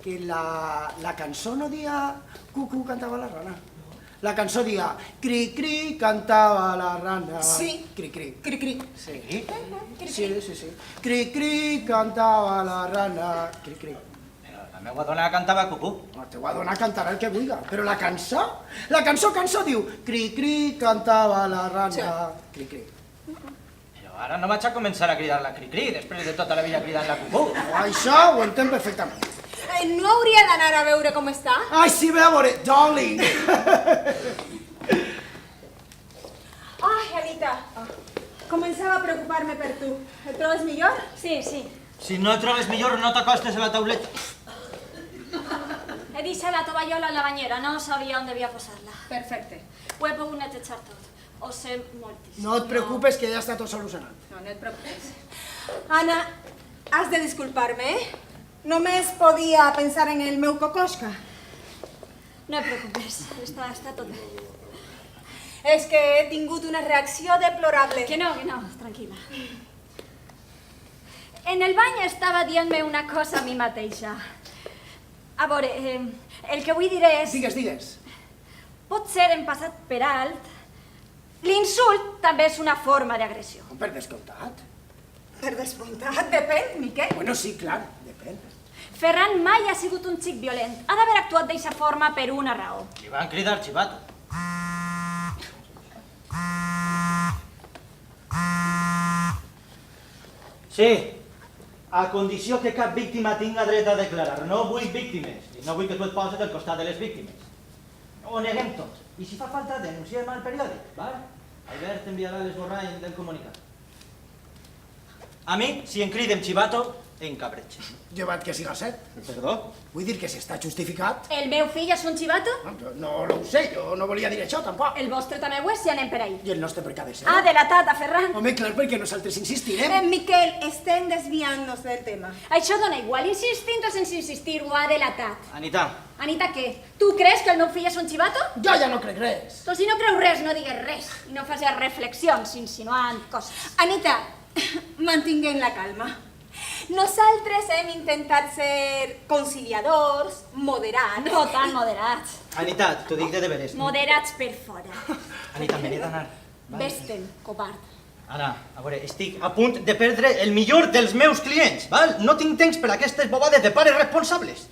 que la cançó no dia Cucú cantava la rana. La cançó dia cri cri cantava la rana. Sí. Cri cri. Cri, cri. Sí. Sí. Cri cri cantava la rana. Cri cri. La meva dona cantava Cucú. La teua dona cantarà el que vulga, però la cançó diu cri cri cantava la rana. Cri cri. Però ara no vaig a començar a cridar-la Cri-Cri, després de tota la vida cridant-la Cucú. Això ho entenc perfectament. No hauria d'anar a veure com està? Ai, sí, ve a veure, Darling. Ai, Anita, començava a preocupar-me per tu. Et trobes millor? Sí. Si no et trobes millor, no t'acostes a la tauleta. He deixat la tovallola en la banyera, no sabia on devia posar-la. Perfecte. Ho he pogut netejar tot. Ho sé moltíssim. No et preocupes, que ja està tot solucionat. No et preocupes. Anna, has de disculpar-me, Només podia pensar en el meu Cocosca. No et preocupes, està tot bé. És que he tingut una reacció deplorable. Que no, tranquil·la. En el bany estava dient-me una cosa a mi mateixa. A veure, el que vull dir és... Digues. Potser hem passat per alt. L'insult també és una forma d'agressió. Per descomptat. Per descomptat, depèn, Miquel. Bueno, sí, clar, depèn. Ferran mai ha sigut un xic violent. Ha d'haver actuat d'eixa forma per una raó. Li van cridar xivato. Sí, a condició que cap víctima tinga dret a declarar. No vull víctimes, i no vull que tu et poses al costat de les víctimes. Ho neguem tot. I si fa falta, denunciem al periòdic, val? Albert enviarà l'esborrany del comunicat. A mi, si em criden xivato, encabreig. Llevat que siga set. Perdó? Vull dir que si està justificat... El meu fill és un xivato? No ho sé, jo no volia dir això, tampoc. El vostre també ho és, si anem per ahí. I el nostre per què ha de ser? Ha delatat a Ferran. Home, clar, perquè nosaltres insistirem. Miquel, estem desviant-nos del tema. Això dona igual, insistint o sense insistir, ho ha delatat. Anita, Anita, què? Tu creus que el meu fill és un xivato? Jo ja no crec res. Tu si no creus res, no digues res. I no facis reflexions insinuant coses. Anita, mantinguem la calma. Nosaltres hem intentat ser conciliadors, moderats. No tan moderats. Anita, t'ho dic de deberes. Moderats per fora. Anita, me n'he d'anar. Vés-te'n, covard. Anna, a veure, estic a punt de perdre el millor dels meus clients, val? No tinc temps per aquestes bobades de pares responsables.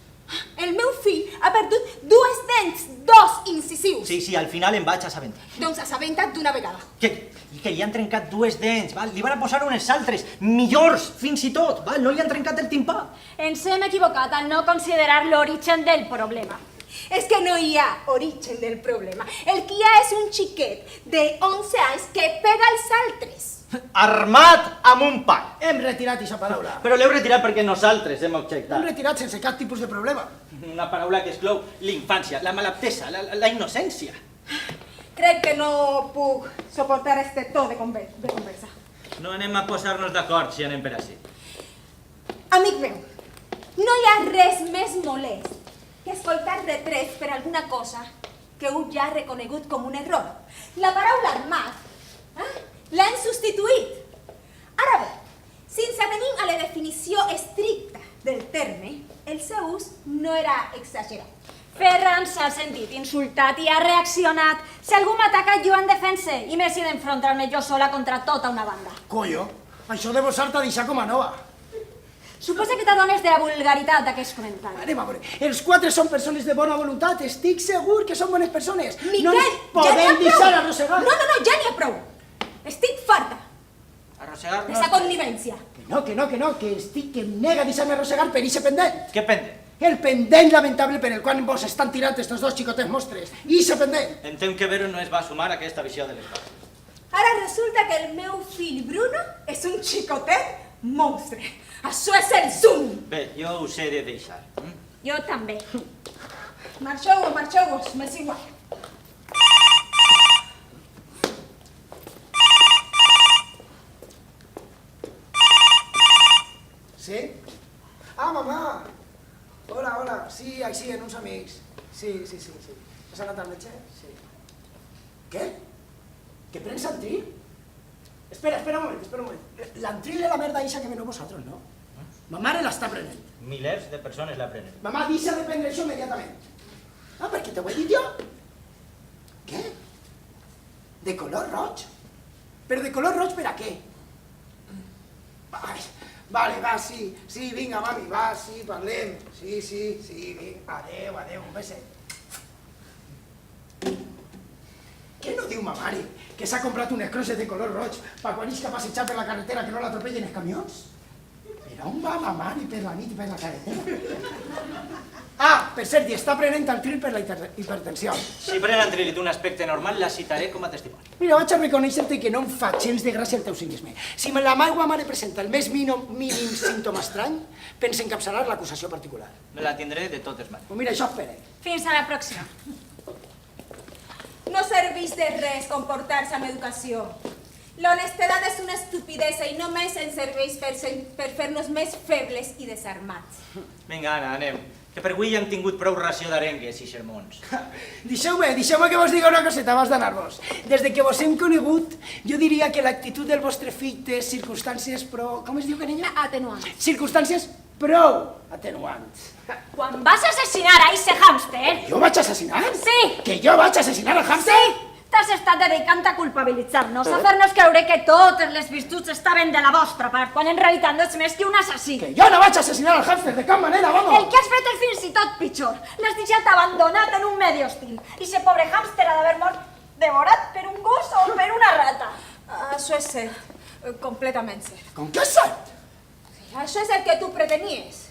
El meu fill ha perdut 2 dents, 2 incisius. Sí, al final em vaig assabentar. Doncs assabenta't d'una vegada. Que li han trencat 2 dents, val? Li van a posar unes altres, millors, fins i tot, val? No li han trencat el timpà. Ens hem equivocat al no considerar l'origen del problema. És que no hi ha origen del problema. El que hi ha és un xiquet de 11 anys que pega els altres. Armat amb un pal. Hem retirat aquesta paraula. Però l'heu retirat perquè nosaltres hem objectat. Hem retirat sense cap tipus de problema. Una paraula que exclou l'infància, la malaptesa, la innocència. Crec que no puc soportar este to de conversa. No anem a posar-nos d'acord si anem per així. Amic meu, no hi ha res més molest que escoltar retrets per alguna cosa que un ja ha reconegut com un error. La paraula armat l'han substituït. Ara bé, sense atenir a la definició estricta del terme, el seu ús no era exagerat. Ferran s'ha sentit insultat i ha reaccionat. Si algú m'ataca, jo en defense, i més si d'enfrontar-me jo sola contra tota una banda. Collo, això de vos-te deixar com a nova. Suposa que t'adones de la vulgaritat d'aquests comentaris. Anem a veure, els quatre són persones de bona voluntat, estic segur que són bones persones. Miquel, no ens ja n'hi podem ha deixar prou! arrossegar. No, ja n'hi ha prou! Estic farta Arrossegar-nos... d'esa connivència. Que estic que em nega deixar-me arrossegar per ixe pendent. Què pendent? El pendent lamentable per el qual vos estan tirant estos dos xicotets mostres. Ixe pendent. Entenc que Vero no es va sumar a aquesta visió de les coses. Ara resulta que el meu fill Bruno és un xicotet monstre. Això és el zoom. Bé, jo us he de deixar. Jo també. Marxeu-vos, m'és igual. Sí? Ah, mamà! Hola, sí, així, en uns amics. Sí. Has anat al metge? Sí. Què? Que prens Antril? Espera un moment. L'Antril és la merda eixa que veneu vosaltres, no? Ma mare l'està prenent. Milers de persones la prenen. Mamà, deixa de prendre això immediatament. Ah, perquè t'ho he dit jo? Què? De color roig? Però de color roig per a què? Vale, va, sí, vinga, mami, va, sí, parlem. Sí, vinga, adeu, un beset. Què no diu ma mare? Que s'ha comprat unes crosses de color roig per quan és que passejar per la carretera que no l'atropellen els camions? Per on va ma mare per la nit i per la carretera? Ah, per cert, i està prenent Antril per la hipertensió. Si pren Antril i té un aspecte normal, la citaré com a testimoni. Mira, vaig a reconèixer-te que no em fa gens de gràcia el teu cinisme. Si la meua mare presenta el més mínim símptoma estrany, pensa encapçalar l'acusació particular. Me la tindré de totes maneres. Pues mira, això espera. Fins a la pròxima. No serveix de res comportar-se amb educació. L'honestedat és una estupidesa i només ens serveix per fer-nos més febles i desarmats. Vinga, Anna, anem. Que per avui ja hem tingut prou ració d'arengues i sermons. Deixeu-me que vos digui una coseta abans d'anar-vos. Des de que vos hem conegut, jo diria que l'actitud del vostre fill té circumstàncies prou... Com es diu, carinya? Atenuants. Circumstàncies prou atenuants. Quan vas assassinar a ese hàmster... Jo vaig assassinar? Sí! Que jo vaig assassinar el hàmster? Sí! T'has estat dedicant a culpabilitzar-nos, a fer-nos creure que totes les virtuts estaven de la vostra part, quan en realitat no ets més que un assassí. Que jo no vaig assassinar el hàmster de cap manera, vamos! El que has fet és fins i tot pitjor. L'has deixat abandonat en un medi hostil. I ese pobre hàmster ha d'haver mort devorat per un gos o per una rata. Això és cert, completament cert. Com que és cert? Això és el que tu pretenies.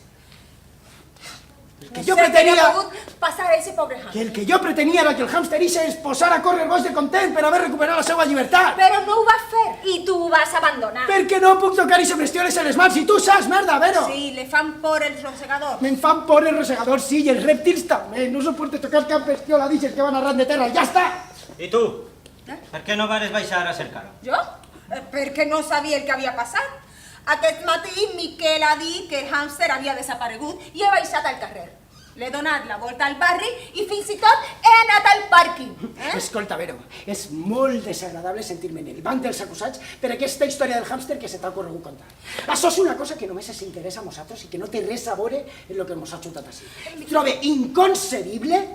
Que jo pretenia... No sé què ha pogut passar a ese pobre hàmster. Que el que jo pretenia era que el hàmster ixe es posara a córrer boig de content per haver recuperat la seva llibertat. Però no ho va fer. I tu ho vas abandonar. Perquè no puc tocar ixe bestioles en les mans i tu saps, merda, Vero. Sí, le fan por els rosegadors. Me'n fan por els rosegadors, sí, i els rèptils també. No soporto tocar cap bestiola d'ixes que van arran de terra, ja està. I tu? Per què no vares baixar a cercar-ho? Jo? Perquè no sabia el que havia passat. Aquest matí Miquel ha dit que el hàmster havia desaparegut i he baixat al carrer. L'he donat la volta al barri i fins i tot he anat al pàrquing. Escolta, Vero, és molt desagradable sentir-me nervant dels acusats per aquesta història del hàmster que se t'ha corregut contar. Això és una cosa que només ens interessa a nosaltres i que no té res a veure en el que ens ha xutat així. Trobe inconcebible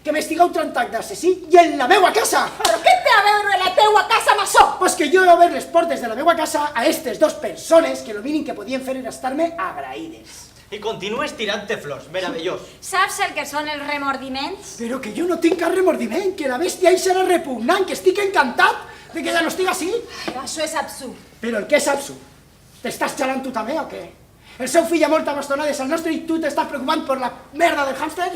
que m'estigueu tractant d'assassí i en la meua casa! Però què té a veure la teua casa amb això? Pues que jo he obert les portes de la meua casa a aquestes dos persones que el mínim que podien fer era estar-me agraïdes. I continues tirant-te flors, meravellós. Saps el que són els remordiments? Però que jo no tinc cap remordiment, que la bèstia hi serà repugnant, que estic encantat de que ja no estigui així. Això és absurd. Però el que és absurd? T'estàs xalant tu també o què? El seu fill ha molta bastonada és el nostre i tu t'estàs preocupant per la merda del hàmster?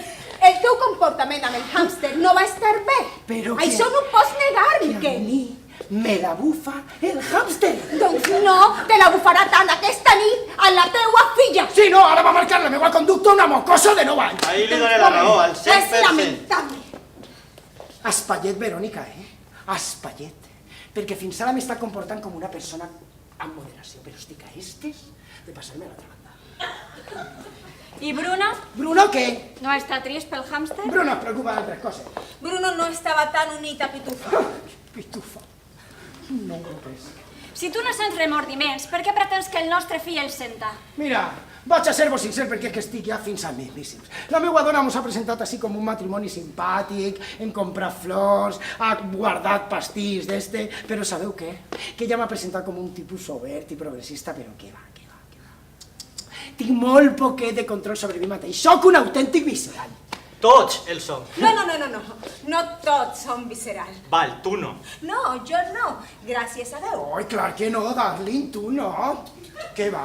El teu comportament amb el hàmster no va estar bé. Però que... Això no ho pots negar, Que a Miquel. mi me la bufa el hàmster. Doncs no te la bufarà tant aquesta nit a la teua filla. Si no, ara va marcar la meva conducta una mocosa de 9 anys. Ahí li doné la raó, al És 100%. lamentable. Espallet, Verònica, Espallet. Perquè fins ara m'està comportant com una persona amb moderació, però estic a estes de passar-me a l'altra banda. I Bruno? Bruno, què? No està trist pel hàmster? Bruno es preocupa d'altres coses. Bruno no estava tan unit a Pitufa. Pitufa. No ho res. Si tu no sents remordiments, per què pretens que el nostre fill el senta? Mira, vaig a ser-vos sincer perquè que estic ja fins a mismíssims. La meva dona mos ha presentat així com un matrimoni simpàtic, hem comprat flors, ha guardat pastís d'este, però sabeu què? Que ella m'ha presentat com un tipus obert i progressista, però què va. Tinc molt poquet de control sobre mi mateix. Soc un autèntic visceral. Tots el som. No tots són visceral. Val, tu no. No, jo no, gràcies a Déu. Ai, clar que no, darling, tu no. Què va.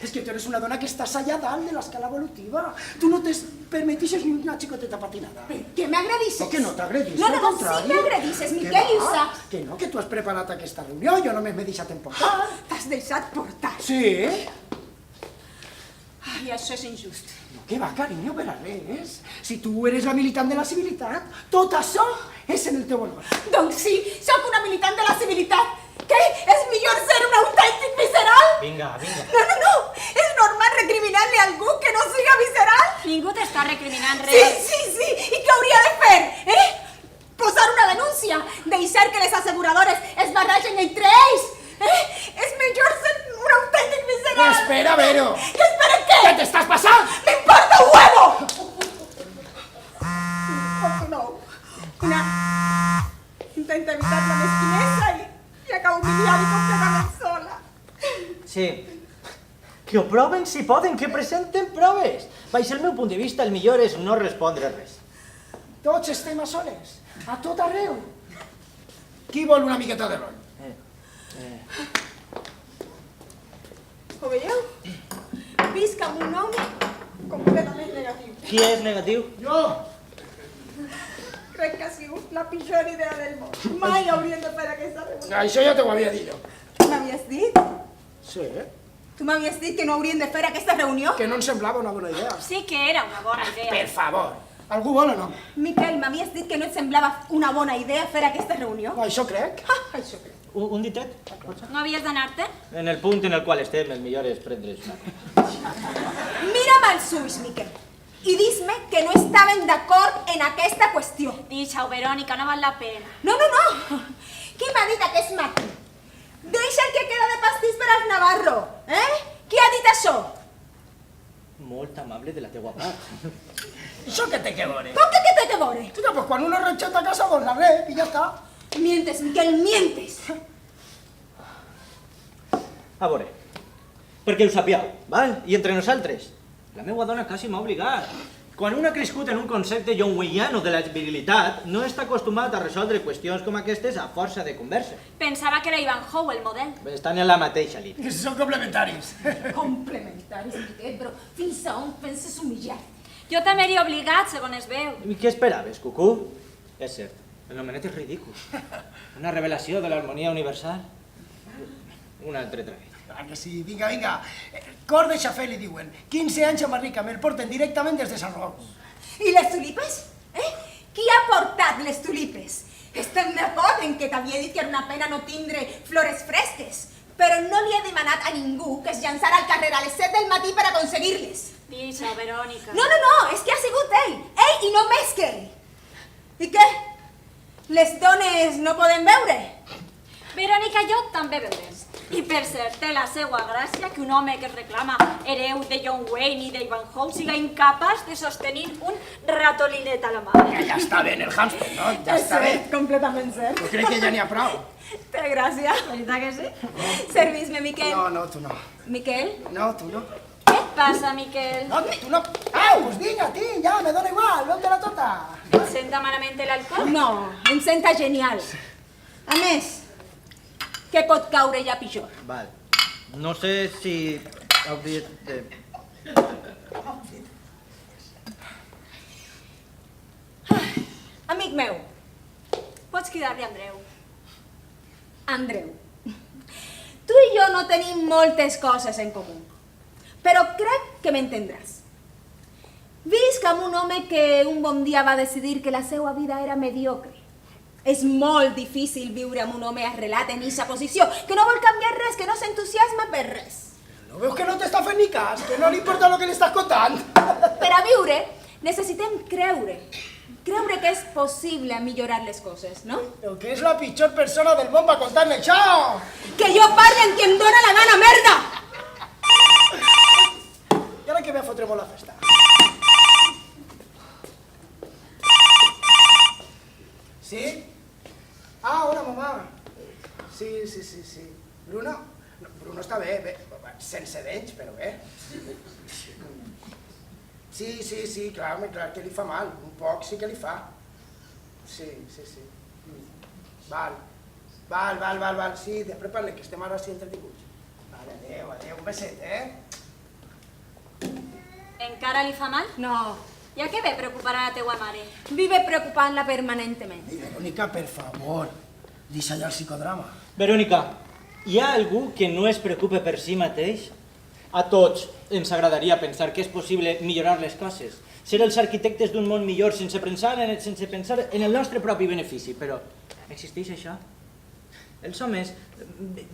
És que tu eres una dona que estàs allà dalt de l'escala evolutiva. Tu no te permetixes ni una xicoteta patinada. Que m'agradisses. No, que no t'agradisses, No, al sí contrari. m'agradisses, Què Miquel, i ho va? saps. Que no, que tu has preparat aquesta reunió, jo només m'he deixat emportar. T'has deixat portar. Sí? Ai, això és injust. No, què va, carinyo, per a res. Si tu eres la militant de la civilitat, tot això és en el teu honor. Doncs sí, sóc una militant de la civilitat. Què? És millor ser un autèntic visceral? Vinga. No. És normal recriminar-li a algú que no siga visceral? Ningú t'està recriminant Sí. res. I què hauria de fer? Posar una denúncia. Deixar que les asseguradores es barregen entre ells. És millor ser un autèntic visceral. Espera, Vero. ¿Qué espera qué? Què t'estàs passant? ¡Me importa un huevo! No. Intenta evitar la mesquinesa y acabo humillada y completamente sola. Sí. Que ho proven si poden, que presenten proves. Baix el meu punt de vista, el millor és no respondre res. Tots estem a soles, a tot arreu. Qui vol una miqueta de rol? Ho veieu? Visc amb un home completament negatiu. Qui és negatiu? Jo! Crec que ha sigut la pitjor idea del món. Mai hauríem de fer aquesta reunió. Això ja t'ho havia dit jo. M'havies dit? Sí, Tu m'havies dit que no hauríem de fer aquesta reunió? que no em semblava una bona idea. Sí que era una bona idea. Per favor, algú vol o no? Miquel, m'havies dit que no et semblava una bona idea fer aquesta reunió? Això crec. Això crec. Un ditet? No havies d'anar-te? En el punt en el qual estem, el millor és prendre's una cosa. Mira'm als ulls, Miquel, i dis-me que no estaven d'acord en aquesta qüestió. Deixa-ho, Verònica, no val la pena. No. Qui m'ha dit aquest matí? Deixa el que queda de pastís per al Navarro, Qui ha dit això? Molt amable de la teua part. Això què té que veure? Com que té que veure? Escolta, pues quan uno rechata a casa, doncs la rep i ja està. Mientes, Miquel, mientes. A veure, perquè ho sapíeu, val? I entre nosaltres, la meva dona quasi m'ha obligat. Quan un ha crescut en un concepte jungweiano de la virilitat, no està acostumat a resoldre qüestions com aquestes a força de conversa. Pensava que era Ivanhoe el model. Estan en la mateixa línia. Són complementaris. Complementaris, Miquel, però fins a on penses humillar? Jo també era obligat, segons es veu. I què esperaves, cucú? És cert, el nomenet és ridícul. Una revelació de l'harmonia universal. Un altre traguet. Ah, que sí, vinga. Cor de xafé li diuen. 15 anys a Marrica, me'l porten directament des de Sant Roc. I les tulipes? Qui ha portat les tulipes? Estem d'acord en que t'havia dit que era una pena no tindre flores fresques, però no li he demanat a ningú que es llançara al carrer a les 7 del matí per aconseguir-les. Deixa, Verònica. No, és que ha sigut ell i no més que ell. I què? Les dones no poden veure? Verònica, jo també veurem. I per cert, té la seva gràcia que un home que es reclama hereu de John Wayne i d'Ivanhoe siga incapaç de sostenir un ratolinet a la mà. Ja està bé en el hàmster, no? Ja està bé. Completament cert. Jo crec que ja n'hi ha prou. Té gràcia. Veritat que sí? Servis-me, Miquel. No, tu no. Miquel? No, tu no. Què et passa, Miquel? No, tu no. Au, pues vinga, ti, ja, me dona igual, veu-te-la tota. Et senta malament l'alcohol? No, em senta genial. A més, què pot caure ja pitjor? Val. No sé si hauria de... Amic meu, Pots cridar-li Andreu. Andreu, tu i jo no tenim moltes coses en comú, però crec que m'entendràs. Visc amb un home que un bon dia va decidir que la seva vida era mediocre. És molt difícil viure amb un home arrelat en eixa posició, que no vol canviar res, que no s'entusiasma per res. No veus que no t'està fent ni cas, que no li importa el que li estàs contant? Per a viure necessitem creure. creure que és possible millorar les coses, no? Però que és la pitjor persona del món va contar-me això! Que jo parle amb qui em dóna la gana, merda! I ara que ve a fotre molt la festa. Sí? Ah, hola, mamà. Sí. Bruno? No, Bruno està bé, sense dents, però bé. Sí, clar que li fa mal. Un poc sí que li fa. Sí. Val. Sí, després parlem, que estem ara així entretinguts. Vale, adéu, un beset, Encara li fa mal? No, I a què ve preocupar a la teua mare? vive preocupant-la permanentment. Verónica, per favor, deixa ja el psicodrama. Verònica, hi ha algú que no es preocupa per si mateix? A tots ens agradaria pensar que és possible millorar les coses, ser els arquitectes d'un món millor sense pensar en el nostre propi benefici, però existeix això? Els homes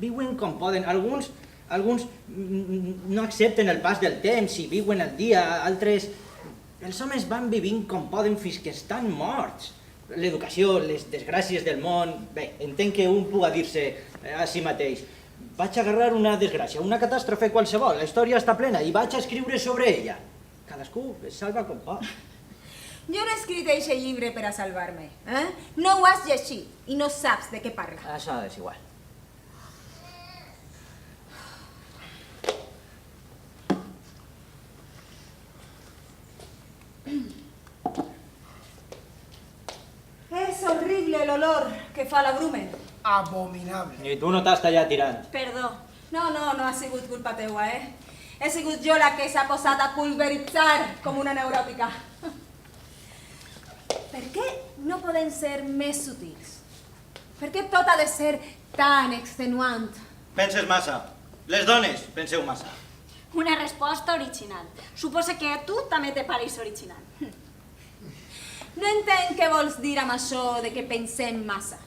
viuen com poden, alguns no accepten el pas del temps i viuen el dia, altres... Els homes van vivint com poden fins que estan morts. L'educació, les desgràcies del món... Bé, entenc que un puga dir-se a si mateix. Vaig agarrar una desgràcia, una catàstrofe qualsevol, la història està plena i vaig a escriure sobre ella. Cadascú es salva com pot. Jo no he escrit aquest llibre per a salvar-me. No ho has llegit i no saps de què parla. Això és igual. És horrible l'olor que fa la Brumen. Abominable. I tu no t'has tallat tirant. Perdó. No ha sigut culpa teua, He sigut jo la que s'ha posat a pulveritzar com una neuròtica. Per què no poden ser més sutils? Per què tot ha de ser tan extenuant? Penses massa. Les dones penseu massa. Una resposta original. Suposa que a tu també te pareix original. No entenc què vols dir amb això de que pensem massa.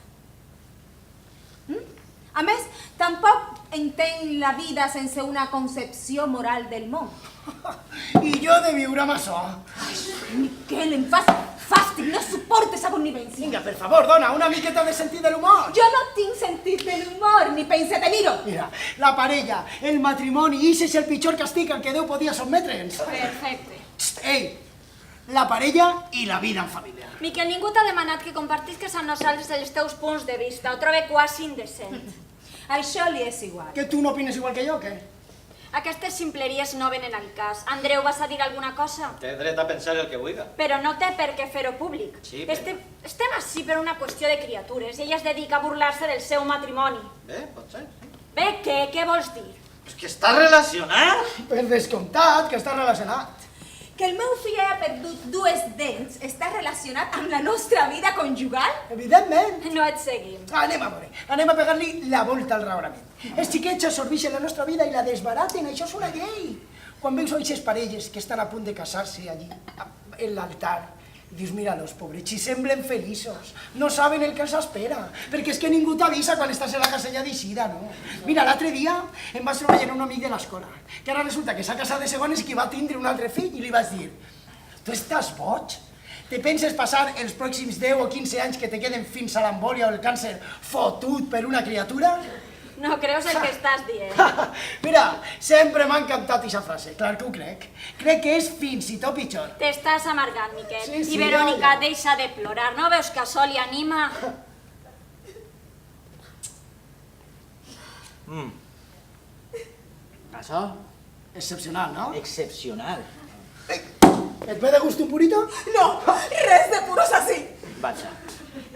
A més, tampoc entenc la vida sense una concepció moral del món. I jo de viure amb això. Miquel, em fas fàstic, no suportes a connivencia. Vinga, per favor, dona, una miqueta de sentit de l'humor. Jo no tinc sentit de l'humor, ni pense te miro. Mira, la parella, el matrimoni, i és el pitjor castig al que Déu podia sotmetre'ns. Perfecte. Ei, la parella i la vida en família. Miquel, ningú t'ha demanat que compartisques amb nosaltres els teus punts de vista. Ho trobo quasi indecent. Això li és igual. Que tu no opines igual que jo, què? Aquestes simpleries no venen al cas. Andreu, vas a dir alguna cosa? Té dret a pensar el que vulgui. Però no té per què fer-ho públic. Sí, Estem ací per una qüestió de criatures i ella es dedica a burlar-se del seu matrimoni. Bé, pot ser. Bé, què vols dir? És que està relacionat. Per descomptat que està relacionat. Que el meu fill hagi perdut 2 dents està relacionat amb la nostra vida conjugal? Evidentment. No et seguim. Anem a veure, anem a pegar-li la volta al raonament. Els xiquets absorbeixen la nostra vida i la desbaraten, això és una llei. Quan veus aquestes parelles que estan a punt de casar-se allí, en l'altar, dius, mira-los, pobrets, si semblen feliços, no saben el que els espera, perquè és que ningú t'avisa quan estàs en la casella d'eixida, no? Mira, l'altre dia em vaig trobar amb un amic de l'escola, que ara resulta que s'ha casat de segones i que va tindre un altre fill, i li vaig dir, tu estàs boig? Te penses passar els pròxims 10 o 15 anys que te queden fins a l'embòlia o el càncer fotut per una criatura? No creus el que estàs dient? Mira, sempre m'ha encantat aquesta frase, clar que ho crec. Crec que és fins i tot pitjor. T'estàs amargant, Miquel. Sí, I Verònica, ja. deixa de plorar. No veus que això li anima? Això? Excepcional, no? Excepcional. Et ve de gust un purito? No, res de puros así. Vaja.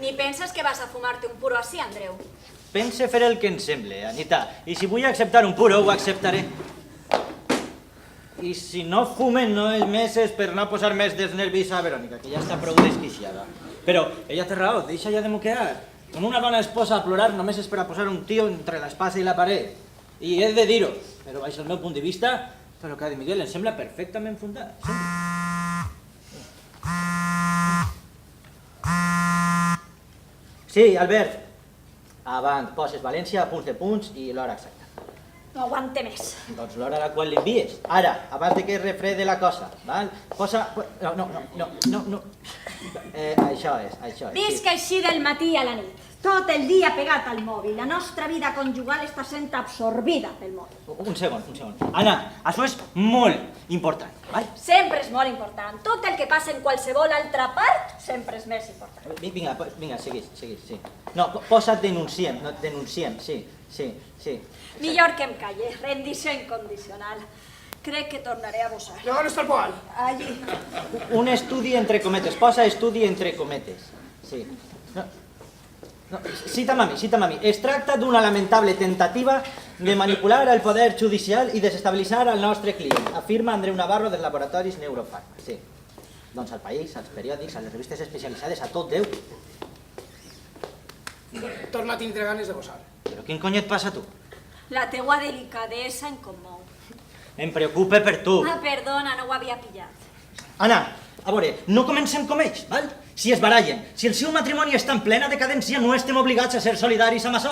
Ni penses que vas a fumar-te un puro així, Andreu? Pense fer el que em sembla, Anita. I si vull acceptar un puro, ho acceptaré. I si no fumen, no és més és per no posar més dels nervis a Verònica, que ja està prou desquiciada. Però ella té raó, deixa ja de moquear. Quan una dona es posa a plorar només és per a posar un tio entre l'espasa i la paret. I he de dir-ho, però baix el meu punt de vista, però que a Miguel em sembla perfectament fundat. Sí, Albert. Avant, poses València, punts de punts i l'hora exacta. No aguante més. Doncs l'hora a la qual l'envies. Ara, abans de que es refrede la cosa, val? Posa... No. Això és. Visc així del matí a la nit. Tot el dia pegat al mòbil. La nostra vida conjugal està sent absorbida pel mòbil. Un segon. Anna, això és molt important, val? Sempre és molt important. Tot el que passa en qualsevol altra part sempre és més important. Vinga, segueix, sí. No, posa denunciem, sí. Millor que em calle. Rendició incondicional. Crec que tornaré a bossar. ¿De dónde está el poal? Allí. Un estudi entre cometes, posa estudi entre cometes. Sí. No, cita mami. Es tracta d'una lamentable tentativa de manipular el poder judicial i desestabilitzar el nostre client, afirma Andreu Navarro dels laboratoris Neurofarma. Sí. Doncs al País, als periòdics, a les revistes especialitzades, a tot Déu. Torna a tindre ganes de bossar. Però quin cony et passa a tu? La teua delicadesa em commou. Em preocupa per tu. Ah, perdona, no ho havia pillat. Anna, a veure, no comencem com ells, val? Si es barallen, si el seu matrimoni està en plena decadència, no estem obligats a ser solidaris amb això.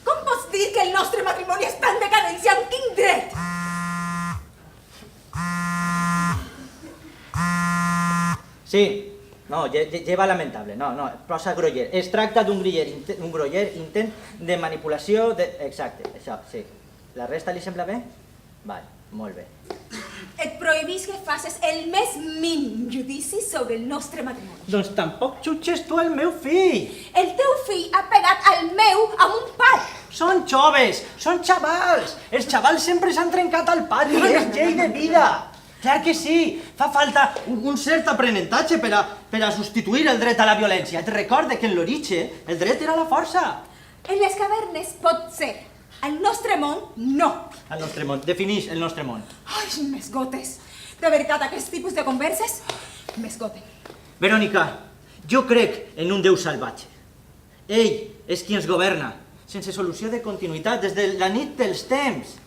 Com pots dir que el nostre matrimoni està en decadència? Amb quin dret? Sí, no, lleva lamentable, no, posa groller. Es tracta d'un groller intent de manipulació de... Exacte, això, sí. La resta li sembla bé? Vale, molt bé. Et prohibís que facis el més mínim judici sobre el nostre matrimoni. Doncs tampoc jutges tu el meu fill. El teu fill ha pegat al meu amb un pal. Són joves, són xavals. Els xavals sempre s'han trencat al pati, és llei de vida. Clar que sí, fa falta un cert aprenentatge per a substituir el dret a la violència. Et recorde que en l'origen el dret era la força. En les cavernes pot ser. Al nostre món, no. El nostre món, definix el nostre món. Ai, m'esgotes. De veritat, aquest tipus de converses m'esgoten. Verònica, jo crec en un Déu salvatge. Ell és qui ens governa, sense solució de continuïtat, des de la nit dels temps.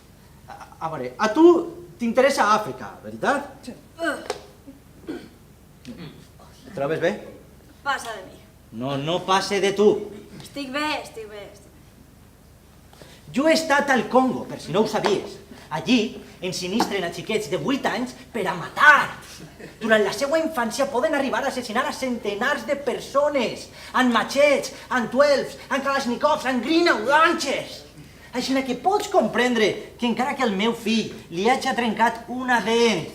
A veure, a tu t'interessa Àfrica, veritat? Sí. Et trobes bé? Passa de mi. No passe de tu. Estic bé. Jo he estat al Congo, per si no ho sabies. Allí ensinistren a xiquets de 8 anys per a matar. Durant la seva infància poden arribar a assassinar a centenars de persones, amb matxets, amb 12s, amb kalashnikovs, amb grenade launchers. Així que pots comprendre que encara que el meu fill li hagi trencat una dent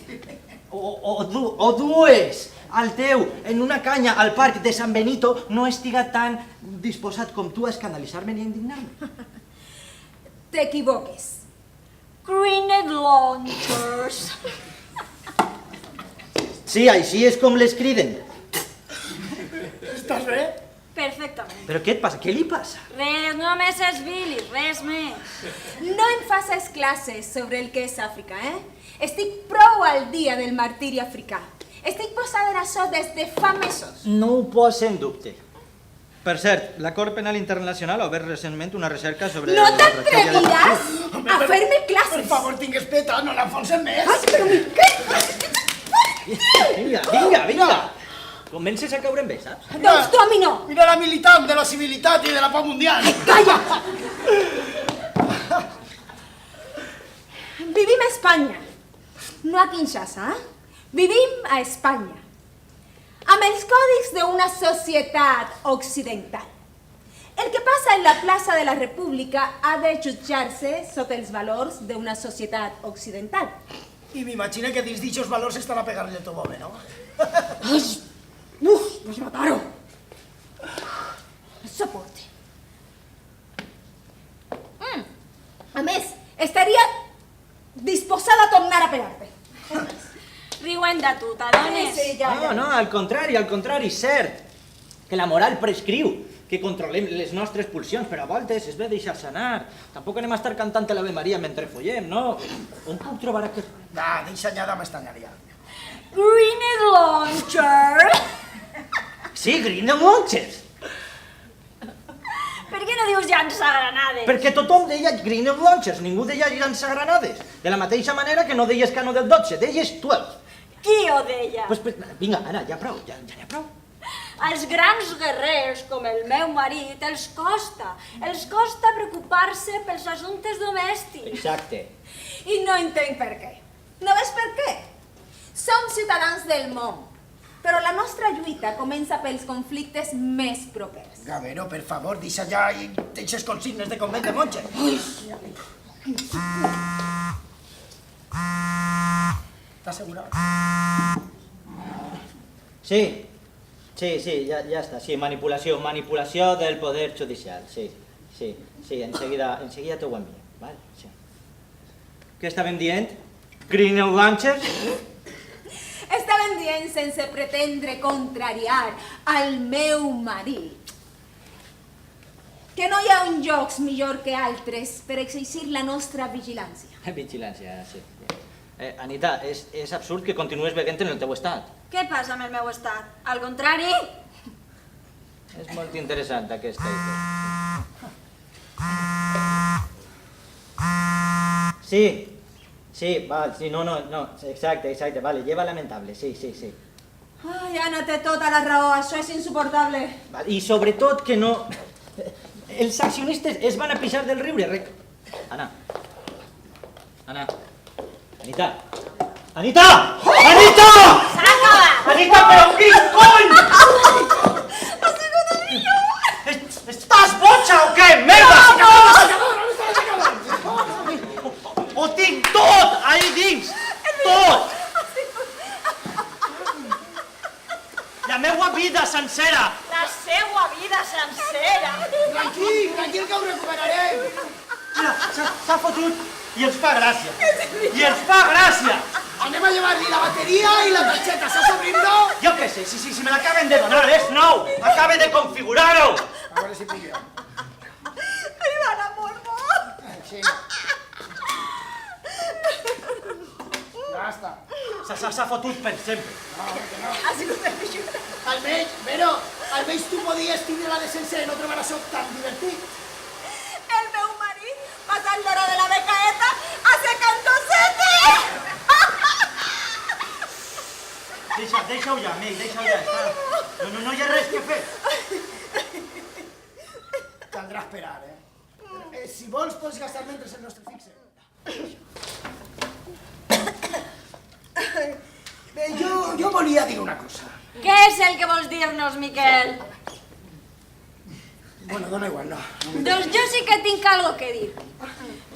o dues al teu en una canya al parc de San Benito, no estiga tan disposat com tu a escandalitzar-me ni a indignar-me. T'equivoques. Grenade launchers. Sí, així és com les criden. ¿Estás bé? Perfectament. Però què et passa? Què li passa? Res, només és Billy, res més. No em facis classes sobre el que és Àfrica, Estic prou al dia del martiri africà. Estic posada en això des de fa mesos. No ho posa en dubte. Per cert, la Cort Penal Internacional ha obert recentment una recerca sobre... No t'atreviràs a fer-me classes! Per favor, tingues peta, no l'enfonsen més. Ai, però què? Vinga! Comences a caure en bé, saps? Doncs tu a mi no! Mira la militant de la civilitat i de la pau mundial. Calla! Vivim a Espanya, no a Kinshasa, Vivim a Espanya, amb els còdics d'una societat occidental. El que passa en la plaça de la República ha de jutjar-se sota els valors d'una societat occidental. I m'imagino que dins d'ixos valors estan a pegar-li el teu home, no? Ai, vaig matar-ho. No suporte. A més, estaria disposada a tornar a pegar-te. Riuen de tu, t'adones? Sí, ja. No, al contrari, cert. Que la moral prescriu que controlem les nostres pulsions, però a voltes és bé deixar-se anar. Tampoc anem a estar cantant l'Ave Maria mentre follem, no? On puc trobar aquest... Va, deixa ja de m'estanyaria. Grenade launcher! Sí, Grenade launchers! Per què no dius llançagranades? Perquè tothom deia Grenade launchers, ningú deia llançagranades. De la mateixa manera que no deies cano del 12, deies 12. Qui ho deia? Pues, vinga, Anna, ja prou, ja n'hi ha prou. Als grans guerrers, com el meu marit, els costa preocupar-se pels assumptes domèstics. Exacte. I no entenc per què. No ves per què? Som ciutadans del món, però la nostra lluita comença pels conflictes més propers. Gavero, per favor, deixa ja i deixes consignes de convent de monges. ¿Estás seguro? Sí, ya está. Sí, manipulació del poder judicial. Sí, enseguida t'ho enviem. Vale? Sí. Què estàvem dient? Green Launchers? Estàvem dient sense pretendre contrariar al meu marit que no hi ha un llocs millor que altres per exercir la nostra vigilància. Vigilància, sí. Anita, és absurd que continues beguent en el teu estat. Què passa amb el meu estat? Al contrari, És molt interessant aquesta idea. No, exacte, vale, lleva lamentable, sí. Ai, Anna té tota la raó, això és insuportable. I sobretot que no... Els accionistes es van a pixar del riure. Anna. Anita! s'ha acabat! Anita, però quin cony! Estàs boja o què? Merda! Ho tinc tot ahí dins! Tot! La meua vida sencera! La seua vida sencera! Tranquil, que ho recuperarem. Mira, s'ha fotut i ens fa gràcia! Anem a llevar-li la bateria i la targeta, saps obrir-lo? Jo què sé, si me l'acaben de donar, és nou! Acaba de configurar-ho! A veure si pillo. Ai, van a mormor. Sí. Ja està. S'ha fotut per sempre. Ha sigut el pitjor. Almenys tu podies tindre la decència de no trobar això tan divertit. El meu marit, passant l'hora de la becaeta, assecant-se. Deixa-ho ja, amic, deixa-ho ja, està. No hi ha res que fer. Caldrà esperar, Si vols, pots gastar mentre el nostre fixe. Jo volia dir una cosa. Què és el que vols dir-nos, Miquel? Bueno, dona igual, no. Doncs jo sí que tinc algo que dir.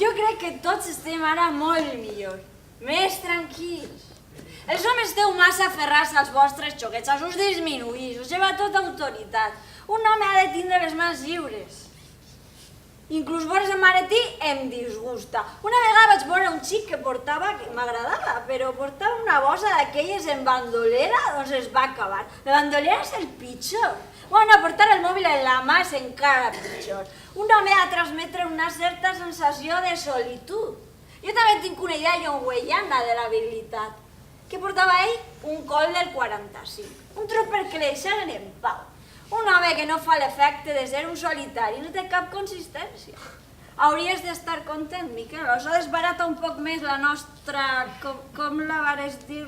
Jo crec que tots estem ara molt millor, més tranquils. Els homes esteu massa aferrats als vostres xoquets, als us disminuïts, us lleva tota autoritat. Un home ha de tindre les mans lliures. Inclús veure el maletí em disgusta. Una vegada vaig veure un xic que portava, que m'agradava, però portava una bossa d'aquelles en bandolera, doncs es va acabar. La bandolera és el pitjor. Bueno, portar el mòbil en la mà és encara pitjor. Un home ha de transmetre una certa sensació de solitud. Jo també tinc una idea llongüellana de la virilitat. Què portava ell? Un col del 45. Un tros perquè li deixaren en pau. Un home que no fa l'efecte de ser un solitari, no té cap consistència. Hauries d'estar content, Miquel, això desbarata un poc més la nostra... Com la vares dir?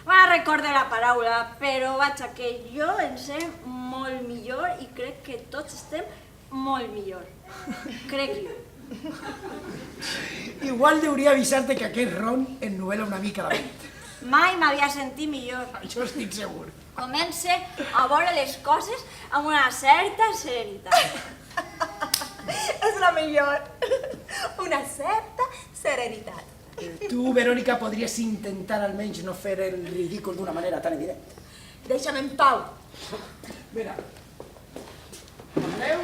Va, recorde la paraula, però vaja, que jo en sé molt millor i crec que tots estem molt millor. Crec jo. Igual hauria avisar-te que aquest ron ennovela una mica la ment. Mai m'havia sentit millor. Això estic segur. Comença a veure les coses amb una certa serenitat. És la millor. Una certa serenitat. Tu, Verònica, podries intentar almenys no fer el ridícul d'una manera tan evident. Deixa'm en pau. Mira. Aneu?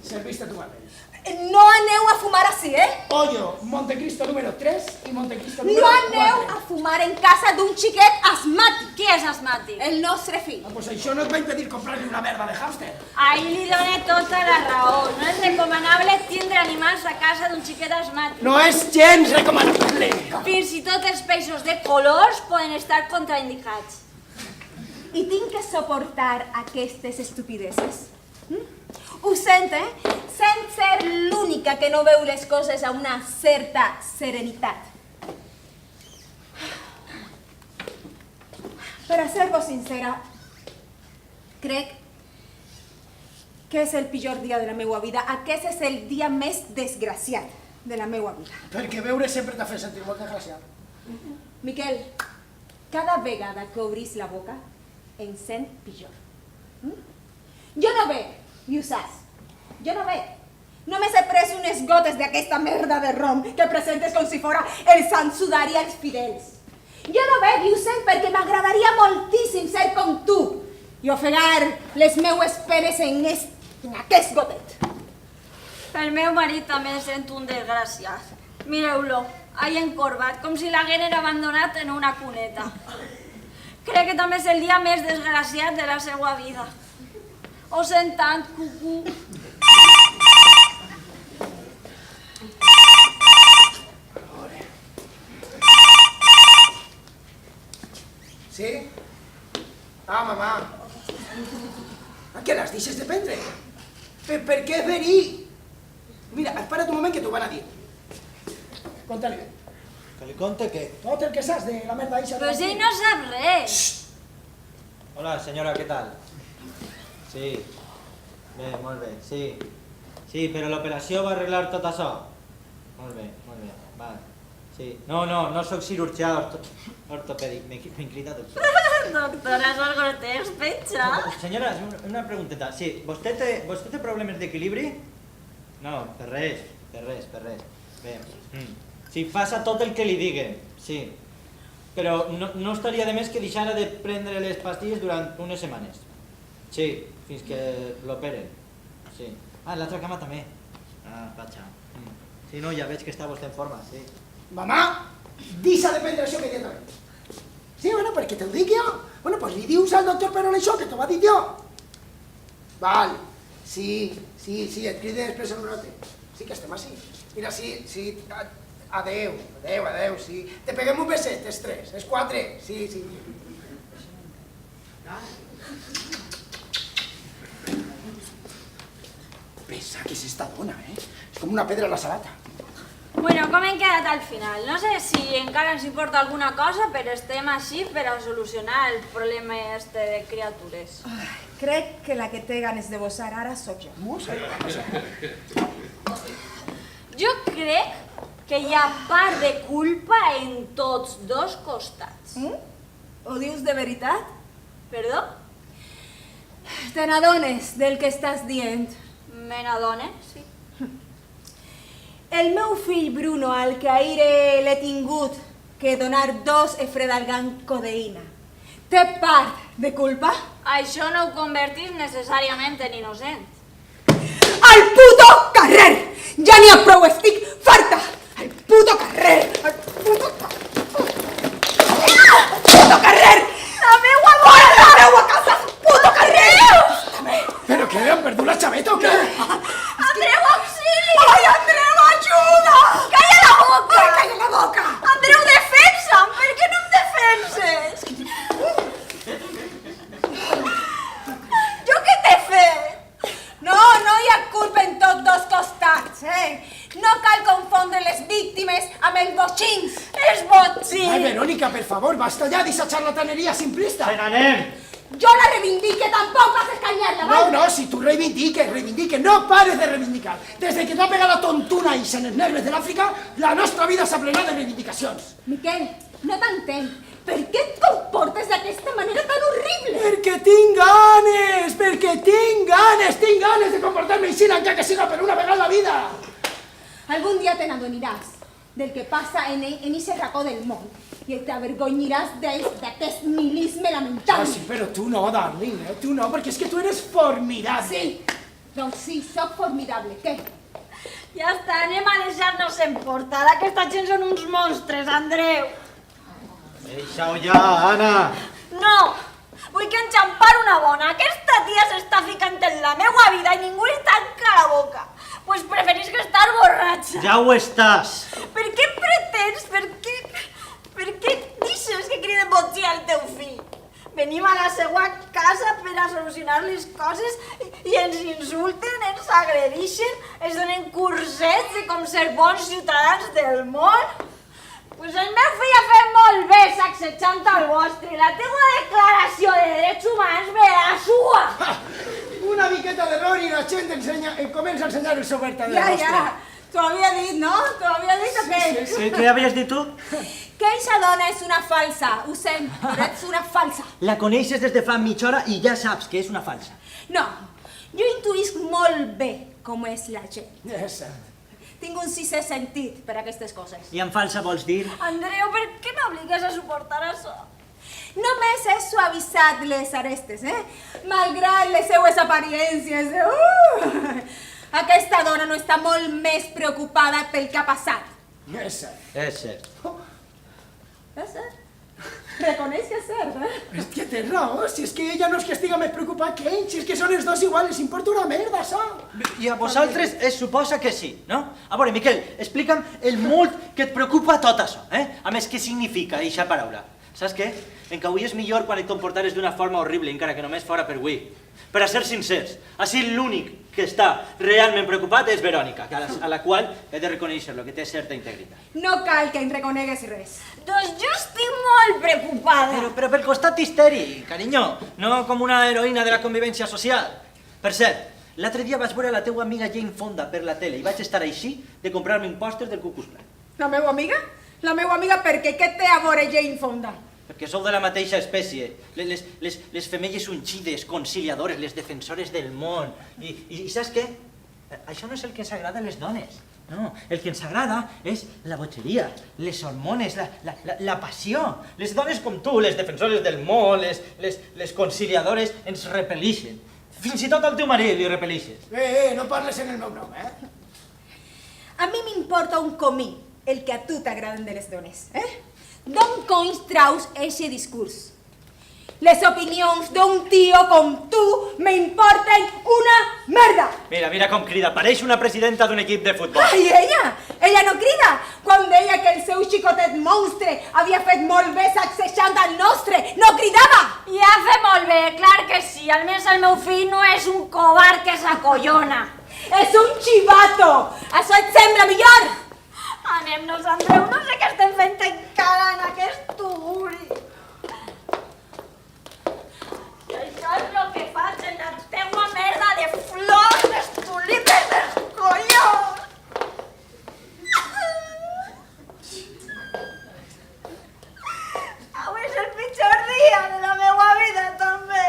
Serviste tu mateix. No aneu a fumar així, Pollo, Montecristo número 3 i Montecristo número No 4. aneu a fumar en casa d'un xiquet asmàtic. Qui és asmàtic? El nostre fill. Pues això no et va impedir comprar-li una merda de hàmster. Ahí li dona tota la raó. No és recomanable tindre animals a casa d'un xiquet asmàtic. No és gens recomanable. Fins i tot els peixos de colors poden estar contraindicats. I tinc que suportar aquestes estupideses. Ho sent, Sent ser l'única que no veu les coses amb una certa serenitat. Per a ser-vos sincera, Crec que és el pitjor dia de la meva vida. Aquest és el dia més desgraciat de la meva vida. Perquè veure sempre t'ha fet sentir molta gràcia. Miquel, cada vegada que obris la boca em sent pitjor. Jo no bec, i ho saps. Jo no bec. Només he pres unes gotes d'aquesta merda de rom que presentes com si fora el Sant Sudari als fidels. Jo no bec, i ho sent, perquè m'agradaria moltíssim ser com tu i ofegar les meues penes en aquest gotet. El meu marit també sent un desgraciat. Mireu-lo, ahí encorbat, com si l'hagueren abandonat en una cuneta. Crec que també és el dia més desgraciat de la seva vida. Ho sent tant, cucú. Sí? Ah, mamà. A què les deixes de prendre? Per què verí? Mira, espera't un moment que t'ho van a dir. Conta-li bé. Que li conte què? Tot el que saps de la merda eixa. Però ell no sap res. Hola, senyora, què tal? Sí. Bé, molt bé, sí. Sí, però l'operació va arreglar tot això? Molt bé, va. Sí. No sóc cirurgià ortopèdic, m'he cridat doctor. Doctora, és algo té especha. Senyora, una pregunteta. Sí, vostè té problemes d'equilibri? No, per res. Bé, sí, faça tot el que li diguen, sí. Però no estaria de més que deixara de prendre les pastilles durant unes setmanes. Sí, fins que l'operen. Sí. Ah, l'altra cama també. Ah, vaja. Sí, no, ja veig que està vostè en forma, sí. Mamà, deixa de prendre això immediatament. Sí, bueno, perquè t'ho dic jo. Bueno, doncs li dius al doctor Perón això, que t'ho va dir jo. Val, sí, et cride després en un rato. Sí que estem així. Mira, sí, adeu, sí. Te peguem un beset, els tres, els quatre, sí. Pesa que és esta dona, És com una pedra a la sabata. Bueno, com hem quedat al final? No sé si encara ens importa alguna cosa, però estem així per a solucionar el problema este de criatures. Crec que la que té ganes de bossar ara sóc jo. Jo crec que hi ha part de culpa en tots dos costats. Ho dius de veritat? Perdó? Te n'adones del que estàs dient? Me n'adone, sí. El meu fill Bruno, al que ahir l'he tingut que donar 2 efredalgant codeïna, té part de culpa? Això no ho convertís necessàriament en innocent. Al puto carrer! Ja n'hi ha prou, estic farta! Al puto carrer! Al puto carrer! La meua mare, la meua casa, al puto carrer! Però què, han perdut la xaveta o què? Andreu, auxili! Ai, Andreu, ajuda! Calla la boca! Ai, calla la boca! Andreu, defensa'm! Per què no em defenses? Jo què t'he fet? No hi ha culpa en tots dos costats, No cal confondre les víctimes amb els botxins. És botxí! Ai, Verónica, per favor, basta ja d'eixa charlataneria simplista. Se n'anem! Jo la reivindique, tampoc vas a escanyar-la, No, si tu reivindiques, no pares de reivindicar. Des que t'ha pegat la tontuna i en els negres de l'Àfrica, la nostra vida s'ha plenat de reivindicacions. Miquel, no t'entenc. Per què et comportes d'aquesta manera tan horrible? Perquè tinc ganes de comportar-me així, encara que siga per una vegada a la vida. Algun dia te n'adoniràs del que passa en ese racó del món i t'avergonyiràs d'aquest nihilisme lamentable. Sí, però tu no, darling, tu no, perquè és que tu eres formidable. Sí, doncs sí, sóc formidable, què? Ja està, anem a deixar-nos emportar. Aquesta gent són uns monstres, Andreu. Deixa-ho ja, Anna! No! Vull que enxampar una bona. Aquesta tia s'està ficant en la meua vida i ningú li tanca la boca. Pues preferís que estar borratxa. Ja ho estàs! Per què pretens? Per què deixes que criden botxí al teu fill? Venim a la seva casa per a solucionar les coses i ens insulten, ens agredixen, ens donen cursets de com ser bons ciutadans del món. Pues el meu fill ha fet molt bé sacsejant el vostre. La teua declaració de drets humans ve a la sua. Una miqueta d'error i la gent comença a ensenyar el seu verdader rostre. Ja, t'ho havia dit, no? T'ho havia dit o què? Sí, què havies dit tu? Que eixa dona és una falsa, ho sento, però ets una falsa. La coneixes des de fa mitja hora i ja saps que és una falsa. No, jo intuïsc molt bé com és la gent. És cert. Tinc un sisè sentit per a aquestes coses. I en falsa vols dir? Andreu, per què m'obligues a suportar això? Només he suavitzat les arestes, malgrat les seues apariències. Aquesta dona no està molt més preocupada pel que ha passat. És cert. És cert. És cert? Reconeix que és cert, És que tens raó, si és que ella no és que estiga més preocupada que ell, si és que són els dos iguals, els importa una merda, això. I a vosaltres es suposa que sí, no? A veure, Miquel, explica'm el molt que et preocupa tot això, A més, què significa eixa paraula? Saps què? En que avui és millor quan et comportares d'una forma horrible, encara que només fora per avui. Per a ser sincers, així l'únic que està realment preocupat és Verònica, a la qual he de reconèixer-lo, que té certa integritat. No cal que em reconegues res. Doncs jo estic molt preocupada. Però per costat histèric, carinyo, no com una heroïna de la convivència social. Per cert, l'altre dia vaig veure la teua amiga Jane Fonda per la tele i vaig estar així de comprar-me un pòster del Ku Klux Klan. La meva amiga? La meva amiga perquè què té a veure Jane Fonda? Perquè sou de la mateixa espècie. Les femelles ungides, conciliadores, les defensores del món. I saps què? Això no és el que ens agrada a les dones. No, el que ens agrada és la bogeria, les hormones, la passió. Les dones com tu, les defensores del món, les conciliadores, ens repel·lixen. Fins i tot al teu marit li repel·lixes. No parles en el meu nom, A mi m'importa un comí el que a tu t'agraden de les dones, D'on coins traus eixe discurs? Les opinions d'un tio com tu m'importen una merda! Mira com crida, pareix una presidenta d'un equip de futbol. Ai, ella no crida! Quan deia que el seu xicotet monstre havia fet molt bé sacsejant al nostre, no cridava! Ja fa molt bé, clar que sí. Almenys el meu fill no és un covard que s'acollona. És un xivato! Això et sembla millor? Anem-nos, Andreu, no sé què estem fent encara en aquest tuguri. I això és el que faig en la teua merda de flors, les tulipes dels collons. Avui és el pitjor dia de la meva vida, també.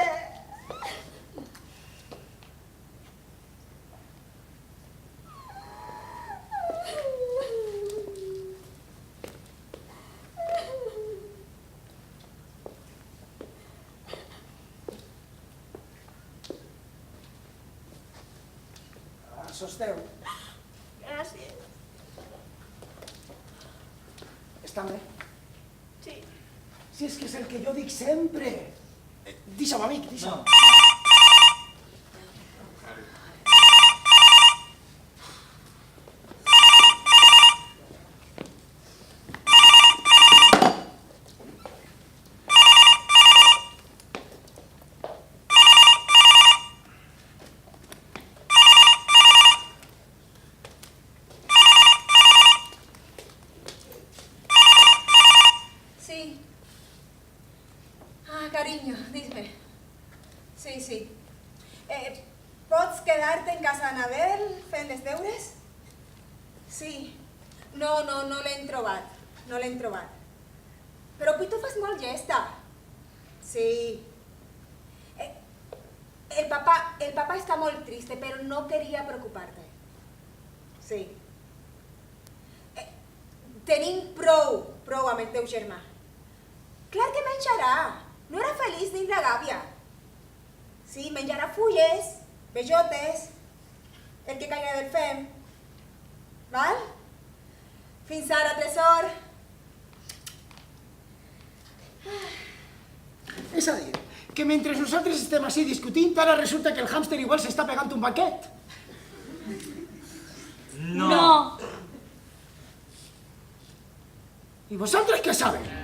Sosteu. Gràcies. Estan bé? Sí. Si és que és el que jo dic sempre. Deixa'm, amic, deixa'm. Sí. Cariño, dime. Sí. ¿Pots quedarte en casa d'Anabel fent les deures? Sí. No l'hem trobat. No l'hem trobat. Però avui tu fas molt llesta. Sí. El papà està molt triste, però no queria preocupar-te. Sí. Tenim prou amb el teu germà. Clar que menjarà. No era feliç dins la gàbia. Sí, menjarà fulles, bellotes, el que caiga del fem. Val? Fins ara, tresor. És a dir, que mentre nosaltres estem així discutint, ara resulta que el hàmster igual s'està pegant un banquet. No. I vosaltres què sabeu?